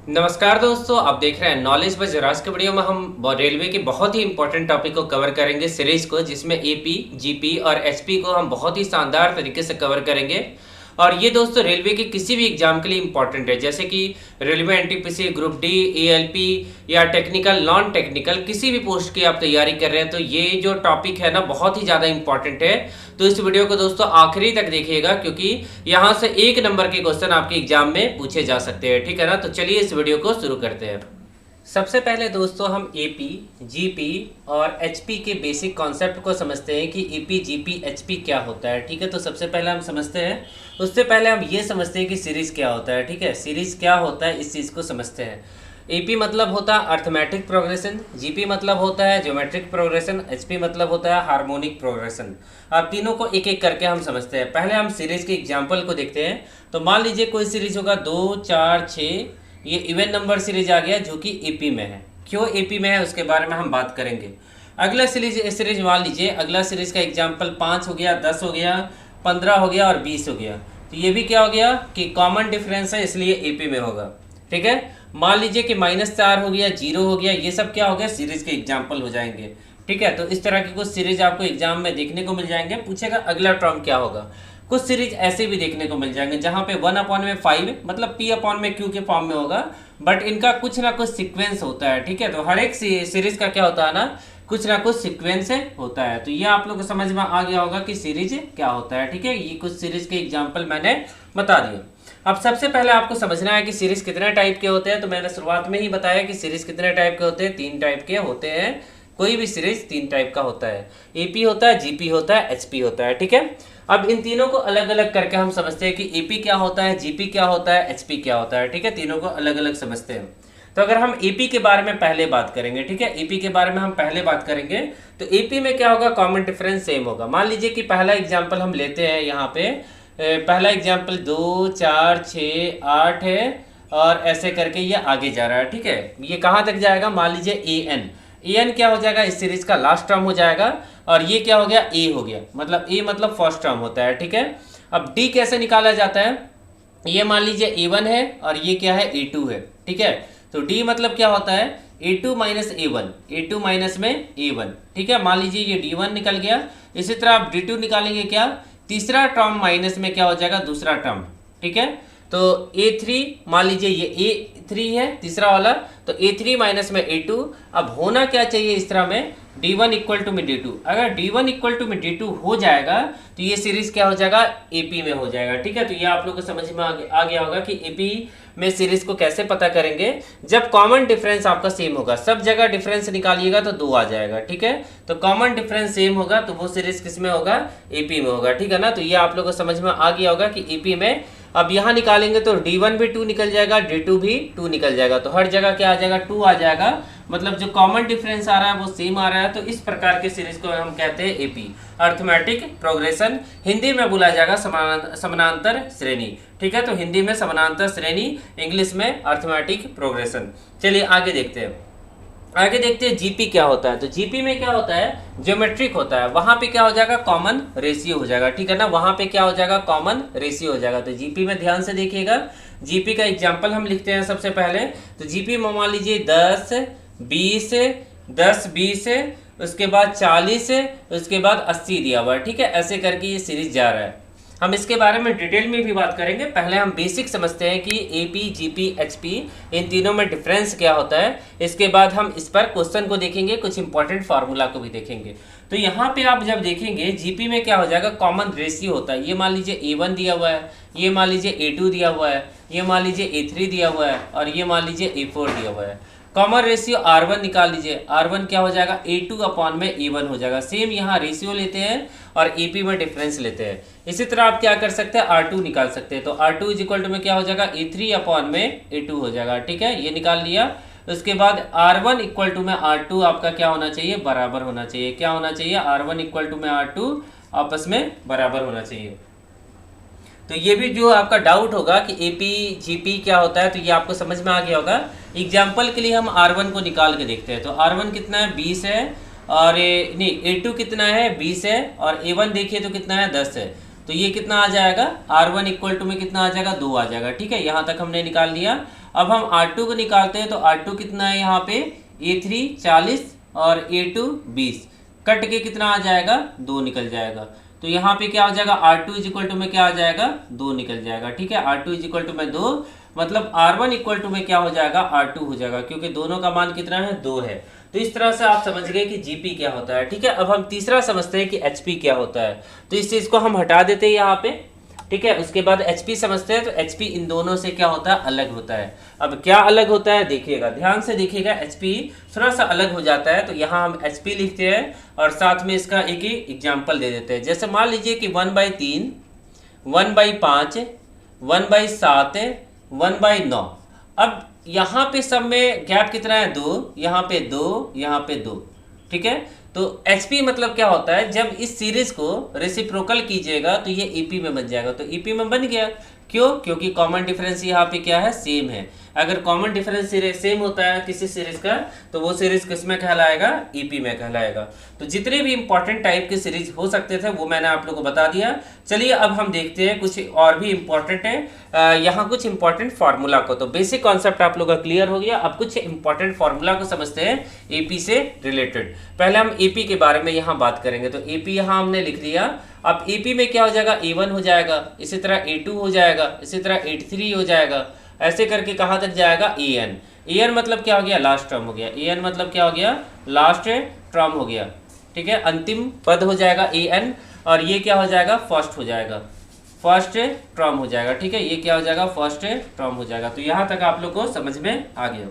नमस्कार दोस्तों, आप देख रहे हैं नॉलेज बस। आज के वीडियो में हम रेलवे के बहुत ही इंपॉर्टेंट टॉपिक को कवर करेंगे, सीरीज को, जिसमें एपी, जीपी और एचपी को हम बहुत ही शानदार तरीके से कवर करेंगे। और ये दोस्तों रेलवे के किसी भी एग्जाम के लिए इंपॉर्टेंट है, जैसे कि railway NTPC, group D, ALP या टेक्निकल, नॉन टेक्निकल, किसी भी पोस्ट की आप तैयारी कर रहे हैं तो ये जो टॉपिक है ना बहुत ही ज़्यादा इंपॉर्टेंट है। तो इस वीडियो को दोस्तों आखिरी तक देखिएगा, क्योंकि यहाँ से 1 नंबर के क्वेश्चन आपके एग्जाम में पूछे जा सकते हैं। ठीक है ना, तो चलिए इस वीडियो को शुरू करते हैं। सबसे पहले दोस्तों हम एपी, जीपी और एचपी के बेसिक कॉन्सेप्ट को समझते हैं कि एपी, जीपी, एचपी क्या होता है। ठीक है, तो सबसे पहले हम समझते हैं, उससे पहले हम ये समझते हैं कि सीरीज क्या होता है। ठीक है, सीरीज क्या होता है इस चीज़ को समझते हैं। एपी मतलब होता है अर्थमेटिक प्रोग्रेशन, जीपी मतलब होता है ज्योमेट्रिक प्रोग्रेशन, एचपी मतलब होता है हार्मोनिक प्रोग्रेशन। अब तीनों को एक एक करके हम समझते हैं। पहले हम सीरीज के एग्जाम्पल को देखते हैं। तो मान लीजिए कोई सीरीज होगा 2, 4, 6, ये इवन नंबर सीरीज आ गया जो कि एपी में है। क्यों एपी में है उसके बारे में हम बात करेंगे। अगला सीरीज मान लीजिए, अगला सीरीज का एग्जाम्पल 5 हो गया, 10 हो गया, 15 हो गया और 20 हो गया। तो ये भी क्या हो गया कि कॉमन डिफरेंस है, इसलिए एपी में होगा। ठीक है, मान लीजिए कि -4 हो गया, 0 हो गया, ये सब क्या हो गया, सीरीज के एग्जाम्पल हो जाएंगे। ठीक है, तो इस तरह की कुछ सीरीज आपको एग्जाम में देखने को मिल जाएंगे। पूछेगा अगला टर्म क्या होगा। कुछ सीरीज ऐसे भी देखने को मिल जाएंगे जहां पे 1/5 मतलब P/Q के फॉर्म में होगा, बट इनका कुछ ना कुछ सीक्वेंस होता है। ठीक है, तो हर एक सीरीज का क्या होता है ना, कुछ ना कुछ सीक्वेंस होता है। तो ये आप लोग को समझ में आ गया होगा कि सीरीज क्या होता है। ठीक है, ये कुछ सीरीज के एग्जाम्पल मैंने बता दिए। अब सबसे पहले आपको समझना है कि सीरीज कितने टाइप के होते हैं। तो मैंने शुरुआत में ही बताया कि सीरीज कितने टाइप के होते हैं, 3 टाइप के होते हैं। कोई भी सीरीज 3 टाइप का होता है, एपी होता है, जीपी होता है, एचपी होता है। ठीक है, अब इन तीनों को अलग अलग करके हम समझते हैं कि एपी क्या होता है, जीपी क्या होता है, एचपी क्या होता है। ठीक है, तीनों को अलग अलग समझते हैं। तो अगर हम एपी के बारे में पहले बात करेंगे, ठीक है, एपी के बारे में हम पहले बात करेंगे, तो एपी में क्या होगा, कॉमन डिफरेंस सेम होगा। मान लीजिए कि पहला एग्जाम्पल हम लेते हैं यहाँ पे, पहला एग्जाम्पल 2, 4, 6, 8 है और ऐसे करके ये आगे जा रहा है। ठीक है, ये कहाँ तक जाएगा, मान लीजिए ए एन क्या हो जाएगा, इस सीरीज का लास्ट टर्म हो जाएगा। और ये क्या हो गया, ए हो गया, मतलब ए मतलब फर्स्ट टर्म होता है। ठीक है, अब डी कैसे निकाला जाता है, ये मान लीजिए ए1 है और ये क्या है, ए2 है। ठीक है, तो डी मतलब क्या होता है, A2 minus A1, A2 minus में ए1। ठीक है, मान लीजिए ये डी1 निकल गया। इसी तरह आप डी2 निकालेंगे, क्या, तीसरा टर्म माइनस में क्या हो जाएगा, दूसरा टर्म। ठीक है, तो ए3 मान लीजिए ये ए3 है तीसरा वाला, तो ए3 माइनस में ए2। अब होना क्या चाहिए इस तरह में, d1 इक्वल टू में d2। अगर d1 इक्वल टू में d2 हो जाएगा तो ये सीरीज क्या हो जाएगा, एपी में हो जाएगा। ठीक है, तो ये आप लोग को समझ में आ गया होगा कि एपी में सीरीज को कैसे पता करेंगे। जब कॉमन डिफरेंस आपका सेम होगा, सब जगह डिफरेंस निकालिएगा तो 2 आ जाएगा। ठीक है, तो कॉमन डिफरेंस सेम होगा तो वो सीरीज किस में होगा, एपी में होगा। ठीक है ना, तो ये आप लोग को समझ में आ गया होगा कि एपी में अब यहाँ निकालेंगे तो d1 भी 2 निकल जाएगा, d2 भी 2 निकल जाएगा, तो हर जगह क्या आ जाएगा, 2 आ जाएगा। मतलब जो कॉमन डिफरेंस आ रहा है वो सेम आ रहा है। तो इस प्रकार के सीरीज को हम कहते हैं एपी, अर्थमेटिक प्रोग्रेशन। हिंदी में बोला जाएगा समानांतर श्रेणी। ठीक है, तो हिंदी में समानांतर श्रेणी, इंग्लिश में अर्थमेटिक प्रोग्रेशन। चलिए आगे देखते हैं। आगे देखते हैं जीपी क्या होता है। तो जीपी में क्या होता है, ज्योमेट्रिक होता है। वहां पे क्या हो जाएगा, कॉमन रेशियो हो जाएगा। ठीक है ना, वहां पे क्या हो जाएगा, कॉमन रेशियो हो जाएगा। तो जीपी में ध्यान से देखिएगा, जीपी का एग्जांपल हम लिखते हैं सबसे पहले। तो जीपी में मान लीजिए 10, 20, 10, 20, उसके बाद 40, उसके बाद 80 दिया हुआ है। ठीक है, ऐसे करके ये सीरीज जा रहा है। हम इसके बारे में डिटेल में भी बात करेंगे। पहले हम बेसिक समझते हैं कि एपी, जीपी, एचपी, इन तीनों में डिफरेंस क्या होता है। इसके बाद हम इस पर क्वेश्चन को देखेंगे, कुछ इंपॉर्टेंट फार्मूला को भी देखेंगे। तो यहाँ पे आप जब देखेंगे जीपी में क्या हो जाएगा, कॉमन रेशियो होता है। ये मान लीजिए ए1 दिया हुआ है, ये मान लीजिए ए2 दिया हुआ है, ये मान लीजिए ए3 दिया हुआ है और ये मान लीजिए ए4 दिया हुआ है। कॉमन रेशियो R1 निकाल लीजिए, R1 क्या हो जाएगा, A2 अपॉन में A1 हो जाएगा। सेम यहाँ रेशियो लेते हैं और AP में डिफरेंस लेते हैं। इसी तरह आप क्या कर सकते हैं, R2 निकाल सकते हैं। तो R2 इज इक्वल टू में क्या हो जाएगा, A3 अपॉन में A2 हो जाएगा। ठीक है, ये निकाल लिया। उसके बाद R1 इक्वल टू में R2 आपका क्या होना चाहिए, बराबर होना चाहिए। क्या होना चाहिए, R1 इक्वल टू में R2 आपस में बराबर होना चाहिए। तो ये भी जो आपका डाउट होगा कि एपी, जीपी क्या होता है, तो ये आपको समझ में आ गया होगा। एग्जाम्पल के लिए हम R1 को निकाल के देखते हैं। तो R1 कितना है, 20 है, और नहीं A2 कितना है, 20 है, और A1 देखिए तो कितना है, 10 है। तो ये कितना आ जाएगा, R1 इक्वल टू में कितना आ जाएगा, 2 आ जाएगा। ठीक है, यहाँ तक हमने निकाल लिया। अब हम R2 को निकालते हैं तो R2 कितना है यहाँ पे, A3 40 और A2 20, कट के कितना आ जाएगा, 2 निकल जाएगा। तो यहाँ पे क्या हो जाएगा, R2 इक्वल टू में क्या आ जाएगा, 2 निकल जाएगा। ठीक है, R2 इक्वल टू में 2, मतलब R1 इक्वल टू में क्या हो जाएगा, R2 हो जाएगा, क्योंकि दोनों का मान कितना है, 2 है। तो इस तरह से आप समझ गए कि GP क्या होता है। ठीक है, अब हम तीसरा समझते हैं कि HP क्या होता है। तो इस चीज़ को हम हटा देते हैं यहाँ पे। ठीक है, उसके बाद HP समझते हैं। तो HP इन दोनों से क्या होता है, अलग होता है। अब क्या अलग होता है, देखिएगा, ध्यान से देखिएगा। HP थोड़ा सा अलग हो जाता है। तो यहाँ हम HP लिखते हैं और साथ में इसका एक ही एग्जाम्पल दे देते हैं। जैसे मान लीजिए कि 1/3, 1/5, 1/7, 1/9। अब यहाँ पे सब में गैप कितना है, 2, यहाँ पे 2, यहाँ पे 2। ठीक है, तो HP मतलब क्या होता है, जब इस सीरीज को रेसिप्रोकल कीजिएगा तो ये EP में बन जाएगा। तो EP में बन गया, क्यों, क्योंकि कॉमन डिफरेंस यहाँ पे क्या है, सेम है। अगर कॉमन डिफरेंस सेम होता है किसी सीरीज का तो वो सीरीज किस में कहलाएगा, EP में कहलाएगा। तो जितने भी इंपॉर्टेंट टाइप के सीरीज हो सकते थे वो मैंने आप लोगों को बता दिया। चलिए अब हम देखते हैं कुछ और भी इंपॉर्टेंट है यहाँ कुछ इंपॉर्टेंट फार्मूला को। तो बेसिक कॉन्सेप्ट आप लोगों का क्लियर हो गया। अब कुछ इंपॉर्टेंट फार्मूला को समझते हैं AP से रिलेटेड। पहले हम AP के बारे में यहाँ बात करेंगे। तो AP यहाँ हमने लिख लिया। अब AP में क्या हो जाएगा, A1 हो जाएगा, इसी तरह A2 हो जाएगा, इसी तरह A3 हो जाएगा, ऐसे करके कहाँ तक जाएगा, AN। AN मतलब क्या हो गया, लास्ट टर्म हो गया। AN मतलब क्या हो गया, लास्ट टर्म हो गया। ठीक है, अंतिम पद हो जाएगा AN, और ये क्या हो जाएगा, फर्स्ट हो जाएगा, फर्स्ट टर्म हो जाएगा। ठीक है, ये क्या हो जाएगा, फर्स्ट टर्म हो जाएगा। तो यहाँ तक आप लोग को समझ में आ गया।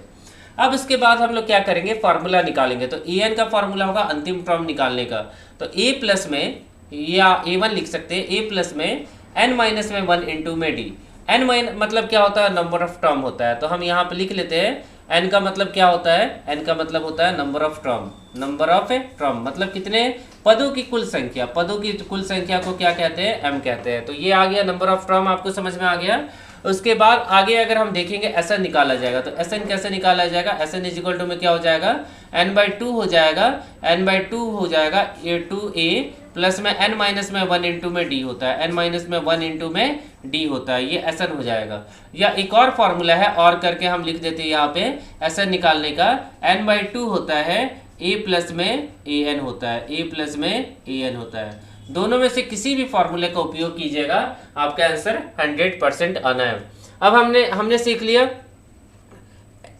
अब इसके बाद हम लोग क्या करेंगे, फार्मूला निकालेंगे। तो AN का फार्मूला होगा अंतिम टर्म निकालने का। तो A प्लस में, या A1 लिख सकते हैं, A प्लस में N माइनस में 1 इंटू में D। N माइनस मतलब क्या होता है, नंबर ऑफ टर्म होता है। तो हम यहाँ पे लिख लेते हैं N का मतलब क्या होता है, N का मतलब होता है number of term. Number of term मतलब कितने पदों की कुल संख्या, पदों की कुल संख्या को क्या कहते हैं, M कहते हैं। तो ये आ गया नंबर ऑफ टर्म, आपको समझ में आ गया। उसके बाद आगे अगर हम देखेंगे SN निकाला जाएगा। तो SN कैसे निकाला जाएगा, SN इज इक्वल टू में क्या हो जाएगा, N/2 हो जाएगा, N/2 हो जाएगा A2A प्लस में N माइनस में 1 इंटू में D होता है, N माइनस में 1 इंटू में D होता है, ये SN हो जाएगा। या एक और फॉर्मूला है, और करके हम लिख देते हैं यहाँ पे SN निकालने का, N/2 होता है A प्लस में AN होता है, A प्लस में AN होता है। दोनों में से किसी भी फॉर्मूले का उपयोग कीजिएगा, आपका आंसर 100% आना है। अब हमने सीख लिया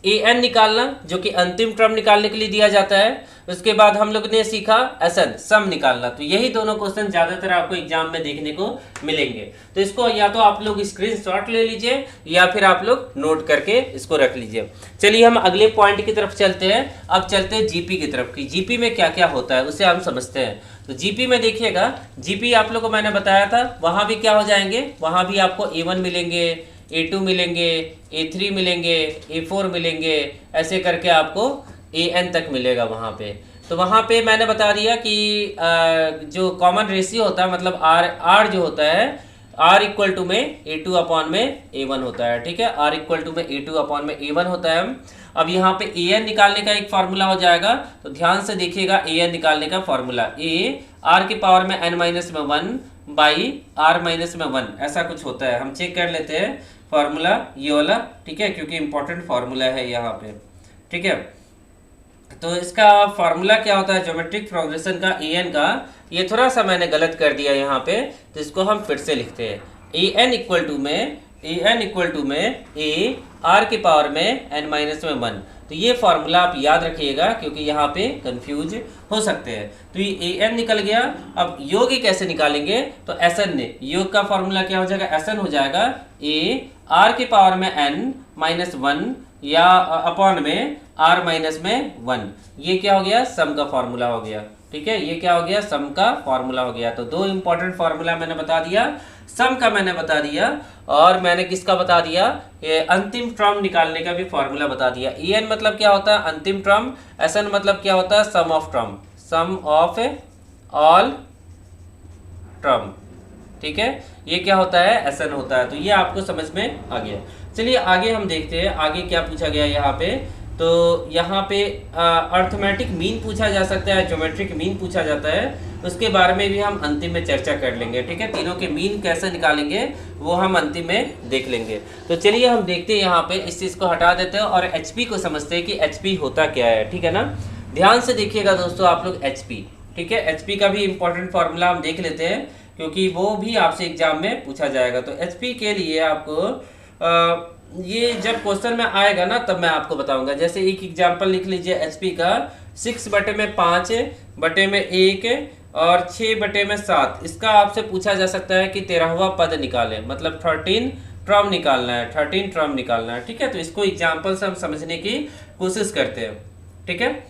AN निकालना, जो कि अंतिम टर्म निकालने के लिए दिया जाता है। उसके बाद हम लोग ने सीखा SN, सम निकालना। तो यही दोनों क्वेश्चन ज्यादातर आपको एग्जाम में देखने को मिलेंगे। तो इसको या तो आप लोग स्क्रीनशॉट ले लीजिए या फिर आप लोग नोट करके इसको रख लीजिए। चलिए हम अगले पॉइंट की तरफ चलते हैं। अब चलते हैं GP की तरफ की। GP में क्या क्या होता है उसे हम समझते हैं। तो GP में देखिएगा, GP आप लोग को मैंने बताया था, वहां भी क्या हो जाएंगे, वहां भी आपको A1 मिलेंगे, A2 मिलेंगे, A3 मिलेंगे, A4 मिलेंगे, ऐसे करके आपको AN तक मिलेगा वहाँ पे। तो वहाँ पे मैंने बता दिया कि जो कॉमन रेशियो होता है, मतलब R जो होता है, R इक्वल टू में A2 अपॉन में A1 होता है। ठीक है, R इक्वल टू में A2 अपॉन में A1 होता है। अब यहाँ पे AN निकालने का एक फार्मूला हो जाएगा। तो ध्यान से देखिएगा, AN निकालने का फार्मूला, A R की पावर में N माइनस में 1 बाई R माइनस में 1, ऐसा कुछ होता है। हम चेक कर लेते हैं फार्मूला ये वाला। ठीक है, क्योंकि इंपॉर्टेंट फार्मूला है यहाँ पे। ठीक है, तो इसका फार्मूला क्या होता है, ज्योमेट्रिक प्रोग्रेशन का AN का, ये थोड़ा सा मैंने गलत कर दिया यहाँ पे, तो इसको हम फिर से लिखते हैं। AN इक्वल टू में A R की पावर में N माइनस में 1। तो ये फार्मूला आप याद रखिएगा, क्योंकि यहाँ पे कंफ्यूज हो सकते हैं। तो ये AN निकल गया। अब योग कैसे निकालेंगे, तो SN ने, योग का फार्मूला क्या हो जाएगा, SN हो जाएगा A R की पावर में N माइनस 1 या अपॉन में R माइनस में 1। ये क्या हो गया, सम का फार्मूला हो गया। ठीक है, ये क्या हो गया, सम का फार्मूला हो गया। तो दो इंपॉर्टेंट फार्मूला मैंने बता दिया, सम का मैंने बता दिया, और मैंने किसका बता दिया, ये अंतिम टर्म निकालने का भी फार्मूला बता दिया। AN मतलब क्या होता है, अंतिम टर्म। SN मतलब क्या होता है, sum of term, sum of all term. ठीक है, ये क्या होता है, SN होता है। तो ये आपको समझ में आ गया। चलिए आगे हम देखते हैं, आगे क्या पूछा गया यहाँ पे। तो यहाँ पे अर्थमेटिक मीन पूछा जा सकता है, ज्योमेट्रिक मीन पूछा जाता है। उसके बारे में भी हम अंतिम में चर्चा कर लेंगे, ठीक है। तीनों के मीन कैसे निकालेंगे वो हम अंतिम में देख लेंगे। तो चलिए हम देखते हैं, यहाँ पे इस चीज़ को हटा देते हैं और HP को समझते हैं कि HP होता क्या है, ठीक है ना। ध्यान से देखिएगा दोस्तों आप लोग HP, ठीक है। HP का भी इंपॉर्टेंट फार्मूला हम देख लेते हैं क्योंकि वो भी आपसे एग्जाम में पूछा जाएगा। तो HP के लिए आपको ये जब क्वेश्चन में आएगा ना तब मैं आपको बताऊंगा। जैसे एक एग्जाम्पल लिख लीजिए HP का 6/5/1 और 6/7, इसका आपसे पूछा जा सकता है कि 13वां पद निकालें, मतलब 13 टर्म निकालना है, 13 टर्म निकालना है, ठीक है। तो इसको एग्जाम्पल से हम समझने की कोशिश करते हैं, ठीक है।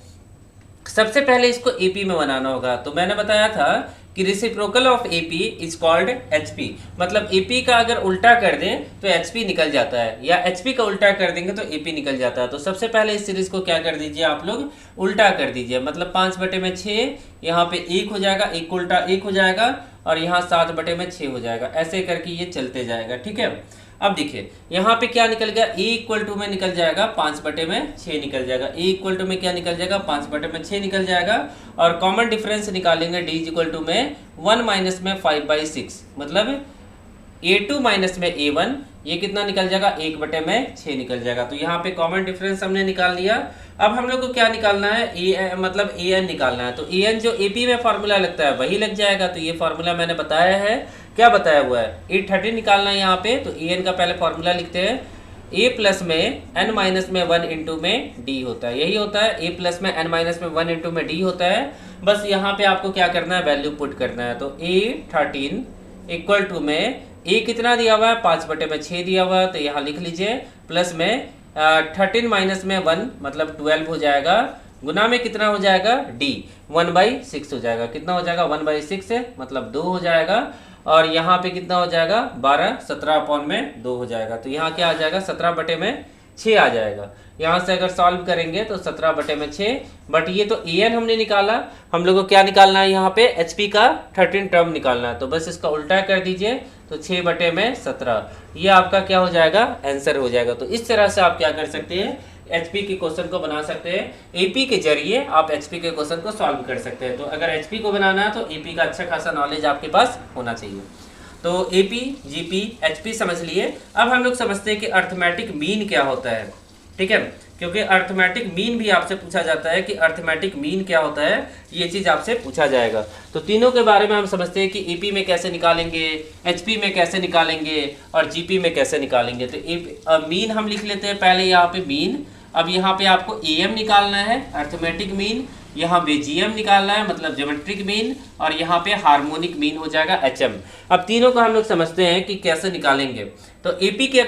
सबसे पहले इसको AP में बनाना होगा। तो मैंने बताया था कि reciprocal of AP is called HP, मतलब AP का अगर उल्टा कर दें तो HP निकल जाता है, या HP का उल्टा कर देंगे तो AP निकल जाता है। तो सबसे पहले इस सीरीज को क्या कर दीजिए आप लोग, उल्टा कर दीजिए, मतलब 5/6, यहाँ पे 1 हो जाएगा, 1 उल्टा 1 हो जाएगा, और यहाँ 7/6 हो जाएगा। ऐसे करके ये चलते जाएगा, ठीक है। अब देखिए यहाँ पे क्या निकल गया, A में निकल जाएगा 5/6 निकल जाएगा, A में क्या निकल जाएगा 5/6 निकल जाएगा, और कॉमन डिफरेंस निकालेंगे D में 1 माइनस में 5/6, मतलब A2 माइनस में A1, ये कितना निकल जाएगा 1/6 निकल जाएगा। तो यहाँ पे कॉमन डिफरेंस हमने निकाल लिया। अब हम लोग को क्या निकालना है, मतलब AN निकालना है। तो AN जो AP में फार्मूला लगता है वही लग जाएगा। तो ये फार्मूला मैंने बताया है, क्या बताया हुआ है, 830 निकालना है यहाँ पे। तो AN का पहले फार्मूला लिखते हैं, A प्लस में n माइनस में 1 इंटू में D होता है, यही होता है, A प्लस में n माइनस में 1 इंटू में D होता है। बस यहाँ पे आपको क्या करना है, वैल्यू पुट करना है। तो A13 इक्वल टू में A कितना दिया हुआ है 5/6 दिया हुआ है, तो यहाँ लिख लीजिए, प्लस में 13 माइनस में 1 मतलब 12 हो जाएगा, गुना में कितना हो जाएगा D 1/6 हो जाएगा, कितना हो जाएगा 1/6 मतलब 2 हो जाएगा, और यहाँ पे कितना हो जाएगा 12, 17/2 हो जाएगा। तो यहाँ क्या आ जाएगा 17/6 आ जाएगा। यहाँ से अगर सॉल्व करेंगे तो 17/6, बट ये तो AN हमने निकाला, हम लोग को क्या निकालना है यहाँ पे HP का 13 टर्म निकालना है। तो बस इसका उल्टा कर दीजिए, तो 6/17, ये आपका क्या हो जाएगा, आंसर हो जाएगा। तो इस तरह से आप क्या कर सकते हैं, HP के क्वेश्चन को बना सकते हैं, AP के जरिए आप HP के क्वेश्चन को सॉल्व कर सकते हैं। तो अगर HP को बनाना है तो AP का अच्छा खासा नॉलेज आपके पास होना चाहिए। तो AP, GP, HP समझ लिए। अब हम लोग समझते हैं कि अर्थमेटिक मीन क्या होता है, ठीक है, क्योंकि अर्थमेटिक मीन भी आपसे पूछा जाता है कि अर्थमेटिक मीन क्या होता है, ये चीज़ आपसे पूछा जाएगा। तो तीनों के बारे में हम समझते हैं कि AP में कैसे निकालेंगे, HP में कैसे निकालेंगे, और GP में कैसे निकालेंगे। तो मीन हम लिख लेते हैं पहले यहाँ पे मीन। अब यहाँ पे आपको AM निकालना है, अर्थमेटिक मीन, यहाँ पे GM निकालना है, मतलब ज्योमेट्रिक मीन, और यहाँ पे हार्मोनिक मीन हो जाएगा HM। अब तीनों को हम लोग समझते हैं कि कैसे निकालेंगे। तो AP के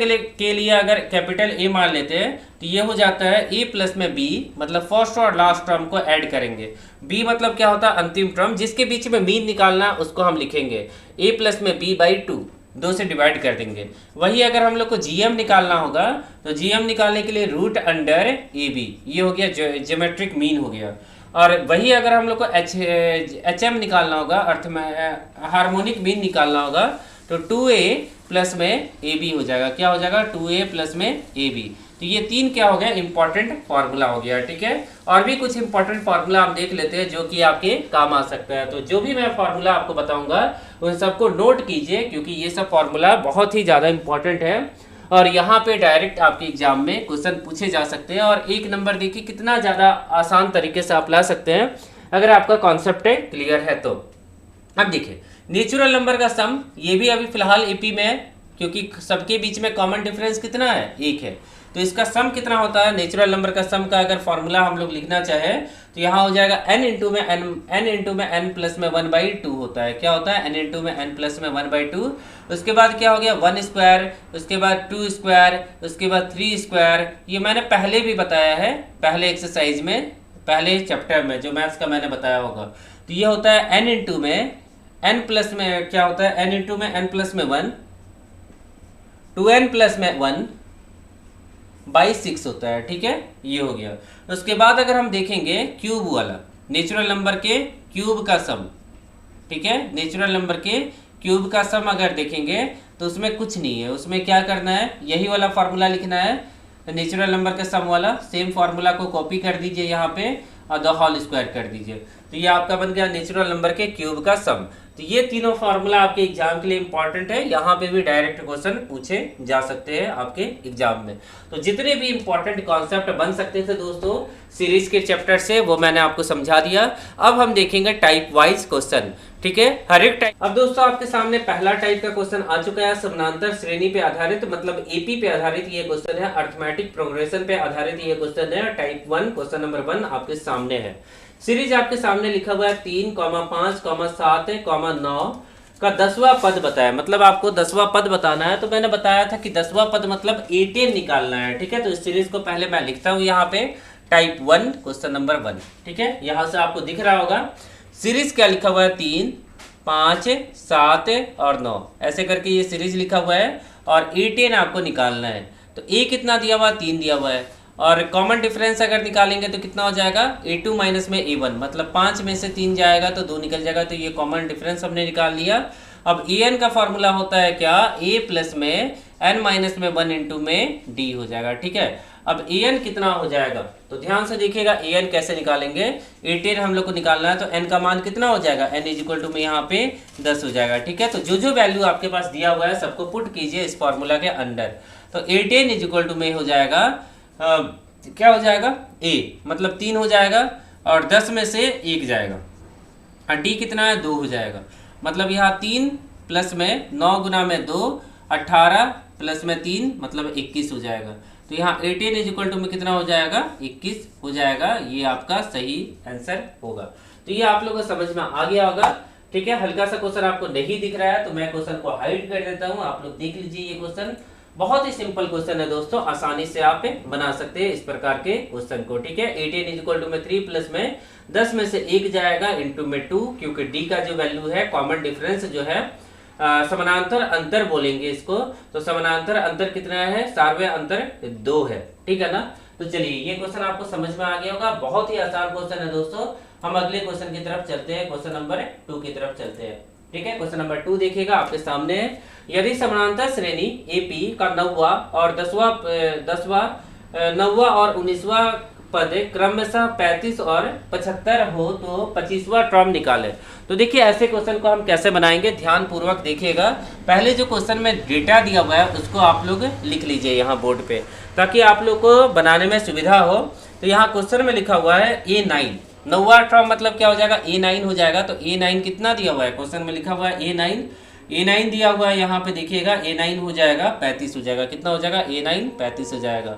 लिए अगर कैपिटल A मान लेते हैं तो ये हो जाता है A प्लस में B, मतलब फर्स्ट और लास्ट टर्म को ऐड करेंगे। B मतलब क्या होता है, अंतिम टर्म, जिसके बीच में मीन निकालना है उसको हम लिखेंगे A प्लस में B/2, 2 से डिवाइड कर देंगे। वही अगर हम लोग को GM निकालना होगा तो GM निकालने के लिए रूट अंडर AB, ये हो गया ज्योमेट्रिक मीन हो गया। और वही अगर हम लोग को HM निकालना होगा, अर्थ में हार्मोनिक मीन निकालना होगा, तो 2A प्लस में AB हो जाएगा, क्या हो जाएगा 2A प्लस में AB। तो ये 3 क्या हो गया, इंपॉर्टेंट फार्मूला हो गया, ठीक है। और भी कुछ इंपॉर्टेंट फार्मूला हम देख लेते हैं जो कि आपके काम आ सकता है। तो जो भी मैं फार्मूला आपको बताऊंगा उन सबको नोट कीजिए, क्योंकि ये सब फार्मूला बहुत ही ज़्यादा इंपॉर्टेंट है, और यहाँ पे डायरेक्ट आपके एग्जाम में क्वेश्चन पूछे जा सकते हैं। और 1 नंबर देखिए कितना ज़्यादा आसान तरीके से आप ला सकते हैं अगर आपका कॉन्सेप्ट क्लियर है तो। अब देखिए नेचुरल नंबर का सम, ये भी अभी फिलहाल AP में है, क्योंकि सबके बीच में कॉमन डिफरेंस कितना है, 1 है। तो इसका सम कितना होता है, नेचुरल नंबर का सम का अगर फॉर्मूला हम लोग लिखना चाहे तो यहाँ हो जाएगा n इंटू में n प्लस में 1/2 होता है, क्या होता है n इंटू में n प्लस में 1/2। उसके बाद क्या हो गया 1 स्क्वायर, उसके बाद 2 स्क्वायर, उसके बाद 3 स्क्वायर। ये मैंने पहले भी बताया है, पहले एक्सरसाइज में, पहले चैप्टर में जो मैथ्स का मैंने बताया होगा। तो ये होता है n इंटू में n प्लस में, क्या होता है n इंटू में n प्लस में 1, 2n प्लस में 1/6 होता है, ठीक है, ये हो गया। उसके बाद अगर हम देखेंगे क्यूब वाला, नेचुरल नंबर के क्यूब का सम, ठीक है, नेचुरल नंबर के क्यूब का सम अगर देखेंगे तो उसमें कुछ नहीं है, उसमें क्या करना है, यही वाला फार्मूला लिखना है, नेचुरल नंबर का सम वाला, सेम फार्मूला को कॉपी कर दीजिए यहाँ पे और द होल स्क्वायर कर दीजिए। तो ये आपका बन गया नेचुरल नंबर के क्यूब का सम। तो ये तीनों फार्मूला आपके एग्जाम के लिए इंपॉर्टेंट है, यहाँ पे भी डायरेक्ट क्वेश्चन पूछे जा सकते हैं आपके एग्जाम में। तो जितने भी इंपॉर्टेंट कॉन्सेप्ट बन सकते थे दोस्तों सीरीज के चैप्टर से, वो मैंने आपको समझा दिया। अब हम देखेंगे टाइप वाइज क्वेश्चन, ठीक है, हर एक टाइप। अब दोस्तों आपके सामने पहला टाइप का क्वेश्चन आ चुका है, समानांतर श्रेणी पे आधारित, मतलब एपी पे आधारित ये क्वेश्चन है, अर्थमेटिक प्रोग्रेशन पे आधारित ये क्वेश्चन है। टाइप 1 क्वेश्चन नंबर 1 आपके सामने है। सीरीज आपके सामने लिखा हुआ है 3, 5, 7, 9 का 10वां पद बताया, मतलब आपको 10वां पद बताना है। तो मैंने बताया था कि 10वां पद मतलब A10 निकालना है, ठीक है। तो इस सीरीज को पहले मैं लिखता हूं यहाँ पे, टाइप 1 क्वेश्चन नंबर 1, ठीक है। यहाँ से आपको दिख रहा होगा सीरीज क्या लिखा हुआ है, 3, 5, 7 और 9 ऐसे करके ये सीरीज लिखा हुआ है, और A10 आपको निकालना है। तो A कितना दिया हुआ है, 3 दिया हुआ है, और कॉमन डिफरेंस अगर निकालेंगे तो कितना हो जाएगा, A2 माइनस में A1, मतलब 5 में से 3 जाएगा तो 2 निकल जाएगा। तो ये कॉमन डिफरेंस हमने निकाल लिया। अब an का फॉर्मूला होता है क्या, a प्लस में n माइनस में 1 इंटू में d हो जाएगा, ठीक है। अब an कितना हो जाएगा, तो ध्यान से देखिएगा an कैसे निकालेंगे। A10 हम लोग को निकालना है, तो n का मान कितना हो जाएगा, n इज इक्वल टू में यहाँ पे 10 हो जाएगा, ठीक है। तो जो जो वैल्यू आपके पास दिया हुआ है सबको पुट कीजिए इस फॉर्मूला के अंदर। तो A10 इज इक्वल टू में हो जाएगा क्या हो जाएगा, a मतलब 3 हो जाएगा, और 10 में से 1 जाएगा, और d कितना है, 2 हो जाएगा। मतलब यहाँ 3 प्लस में 9 गुना में 2, 18 प्लस में 3 मतलब 21 हो जाएगा। तो यहाँ 18 इज इक्वल टू में कितना हो जाएगा, 21 हो जाएगा। ये आपका सही आंसर होगा। तो ये आप लोगों को समझ में आ गया होगा, ठीक है। हल्का सा क्वेश्चन आपको नहीं दिख रहा है तो मैं क्वेश्चन को हाइड कर देता हूँ, आप लोग देख लीजिए। ये क्वेश्चन बहुत ही सिंपल क्वेश्चन है दोस्तों, आसानी से आप बना सकते हैं इस प्रकार के क्वेश्चन को, ठीक है। 18 इज इक्वल टू में 3 प्लस में 10 में से 1 जाएगा इंटू में 2, क्योंकि डी का जो वैल्यू है कॉमन डिफरेंस जो है, समानांतर अंतर बोलेंगे इसको। तो समानांतर अंतर कितना है, सार्वय अंतर 2 है, ठीक है ना। तो चलिए ये क्वेश्चन आपको समझ में आ गया होगा, बहुत ही आसान क्वेश्चन है दोस्तों। हम अगले क्वेश्चन की तरफ चलते हैं, क्वेश्चन नंबर 2 की तरफ चलते हैं, ठीक है। क्वेश्चन नंबर 2 देखिएगा आपके सामने। यदि समानांतर श्रेणी एपी का 9वां और 10वां 9वां और 19वां पद क्रमशः 35 और 75 हो तो 25वां टर्म निकाले। तो देखिए ऐसे क्वेश्चन को हम कैसे बनाएंगे, ध्यान पूर्वक देखिएगा। पहले जो क्वेश्चन में डेटा दिया हुआ है उसको आप लोग लिख लीजिए यहाँ बोर्ड पे, ताकि आप लोग को बनाने में सुविधा हो। तो यहाँ क्वेश्चन में लिखा हुआ है A9, 9वां टर्म मतलब क्या हो जाएगा, A9 हो जाएगा। तो A9 कितना दिया हुआ है, क्वेश्चन में लिखा हुआ है A9 दिया हुआ है, यहाँ पे देखिएगा A9 हो जाएगा 35 हो जाएगा। कितना हो जाएगा, A9 35 हो जाएगा।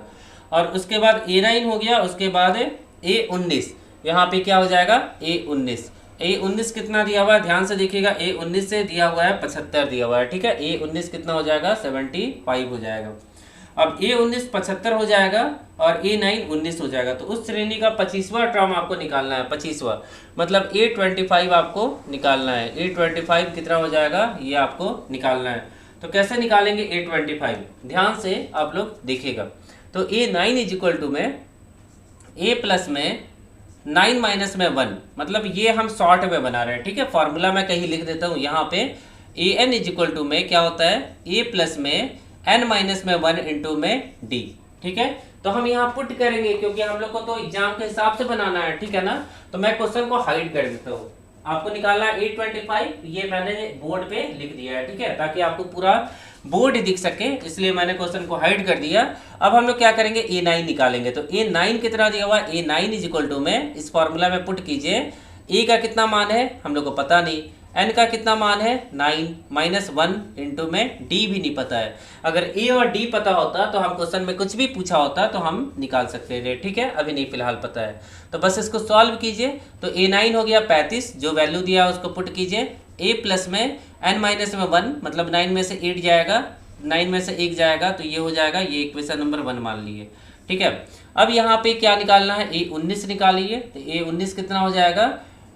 और उसके बाद A9 हो गया, उसके बाद A19, यहाँ पे क्या हो जाएगा, A19 कितना दिया हुआ है, ध्यान से देखिएगा। A19 से दिया हुआ है 75 दिया हुआ है, ठीक है। A19 कितना हो जाएगा, 75 हो जाएगा। अब A19 75 हो जाएगा और A9 19 हो जाएगा। तो उस श्रेणी का 25वां टर्म आपको निकालना है, 25वां मतलब A25 आपको निकालना है। A25 कितना हो जाएगा, ये आपको निकालना है। तो कैसे निकालेंगे A25, ध्यान से आप लोग देखिएगा। तो A9 इज इक्वल टू में A प्लस में 9 माइनस में 1, मतलब ये हम शॉर्ट में बना रहे हैं, ठीक है। फॉर्मूला मैं कहीं लिख देता हूँ यहाँ पे। AN इज इक्वल टू में क्या होता है, A प्लस में n माइनस में 1 इंटू में d, ठीक है। तो हम यहाँ पुट करेंगे क्योंकि हम लोग को तो एग्जाम के हिसाब से बनाना है, ठीक है ना। तो मैं क्वेश्चन को हाइड कर देता हूँ, आपको निकालना है A25, ये मैंने बोर्ड पे लिख दिया है, ठीक है, ताकि आपको पूरा बोर्ड दिख सके, इसलिए मैंने क्वेश्चन को हाइड कर दिया। अब हम लोग क्या करेंगे, A9 निकालेंगे। तो A9 कितना दिया हुआ है, A9 इज इक्वल टू में इस फॉर्मूला में पुट कीजिए। A का कितना मान है हम लोग को पता नहीं, n का कितना मान है 9 माइनस 1 इंटू में d भी नहीं पता है। अगर a और d पता होता तो हम क्वेश्चन में कुछ भी पूछा होता तो हम निकाल सकते थे, ठीक है। अभी नहीं फिलहाल पता है, तो बस इसको सॉल्व कीजिए। तो A9 हो गया 35, जो वैल्यू दिया है उसको पुट कीजिए। a प्लस में n माइनस में 1 मतलब 9 में से 8 जाएगा, 9 में से 1 जाएगा, तो ये हो जाएगा, ये इक्वेशन नंबर 1 मान लिए, ठीक है। अब यहाँ पे क्या निकालना है, A19 निकालिए। तो A19 कितना हो जाएगा,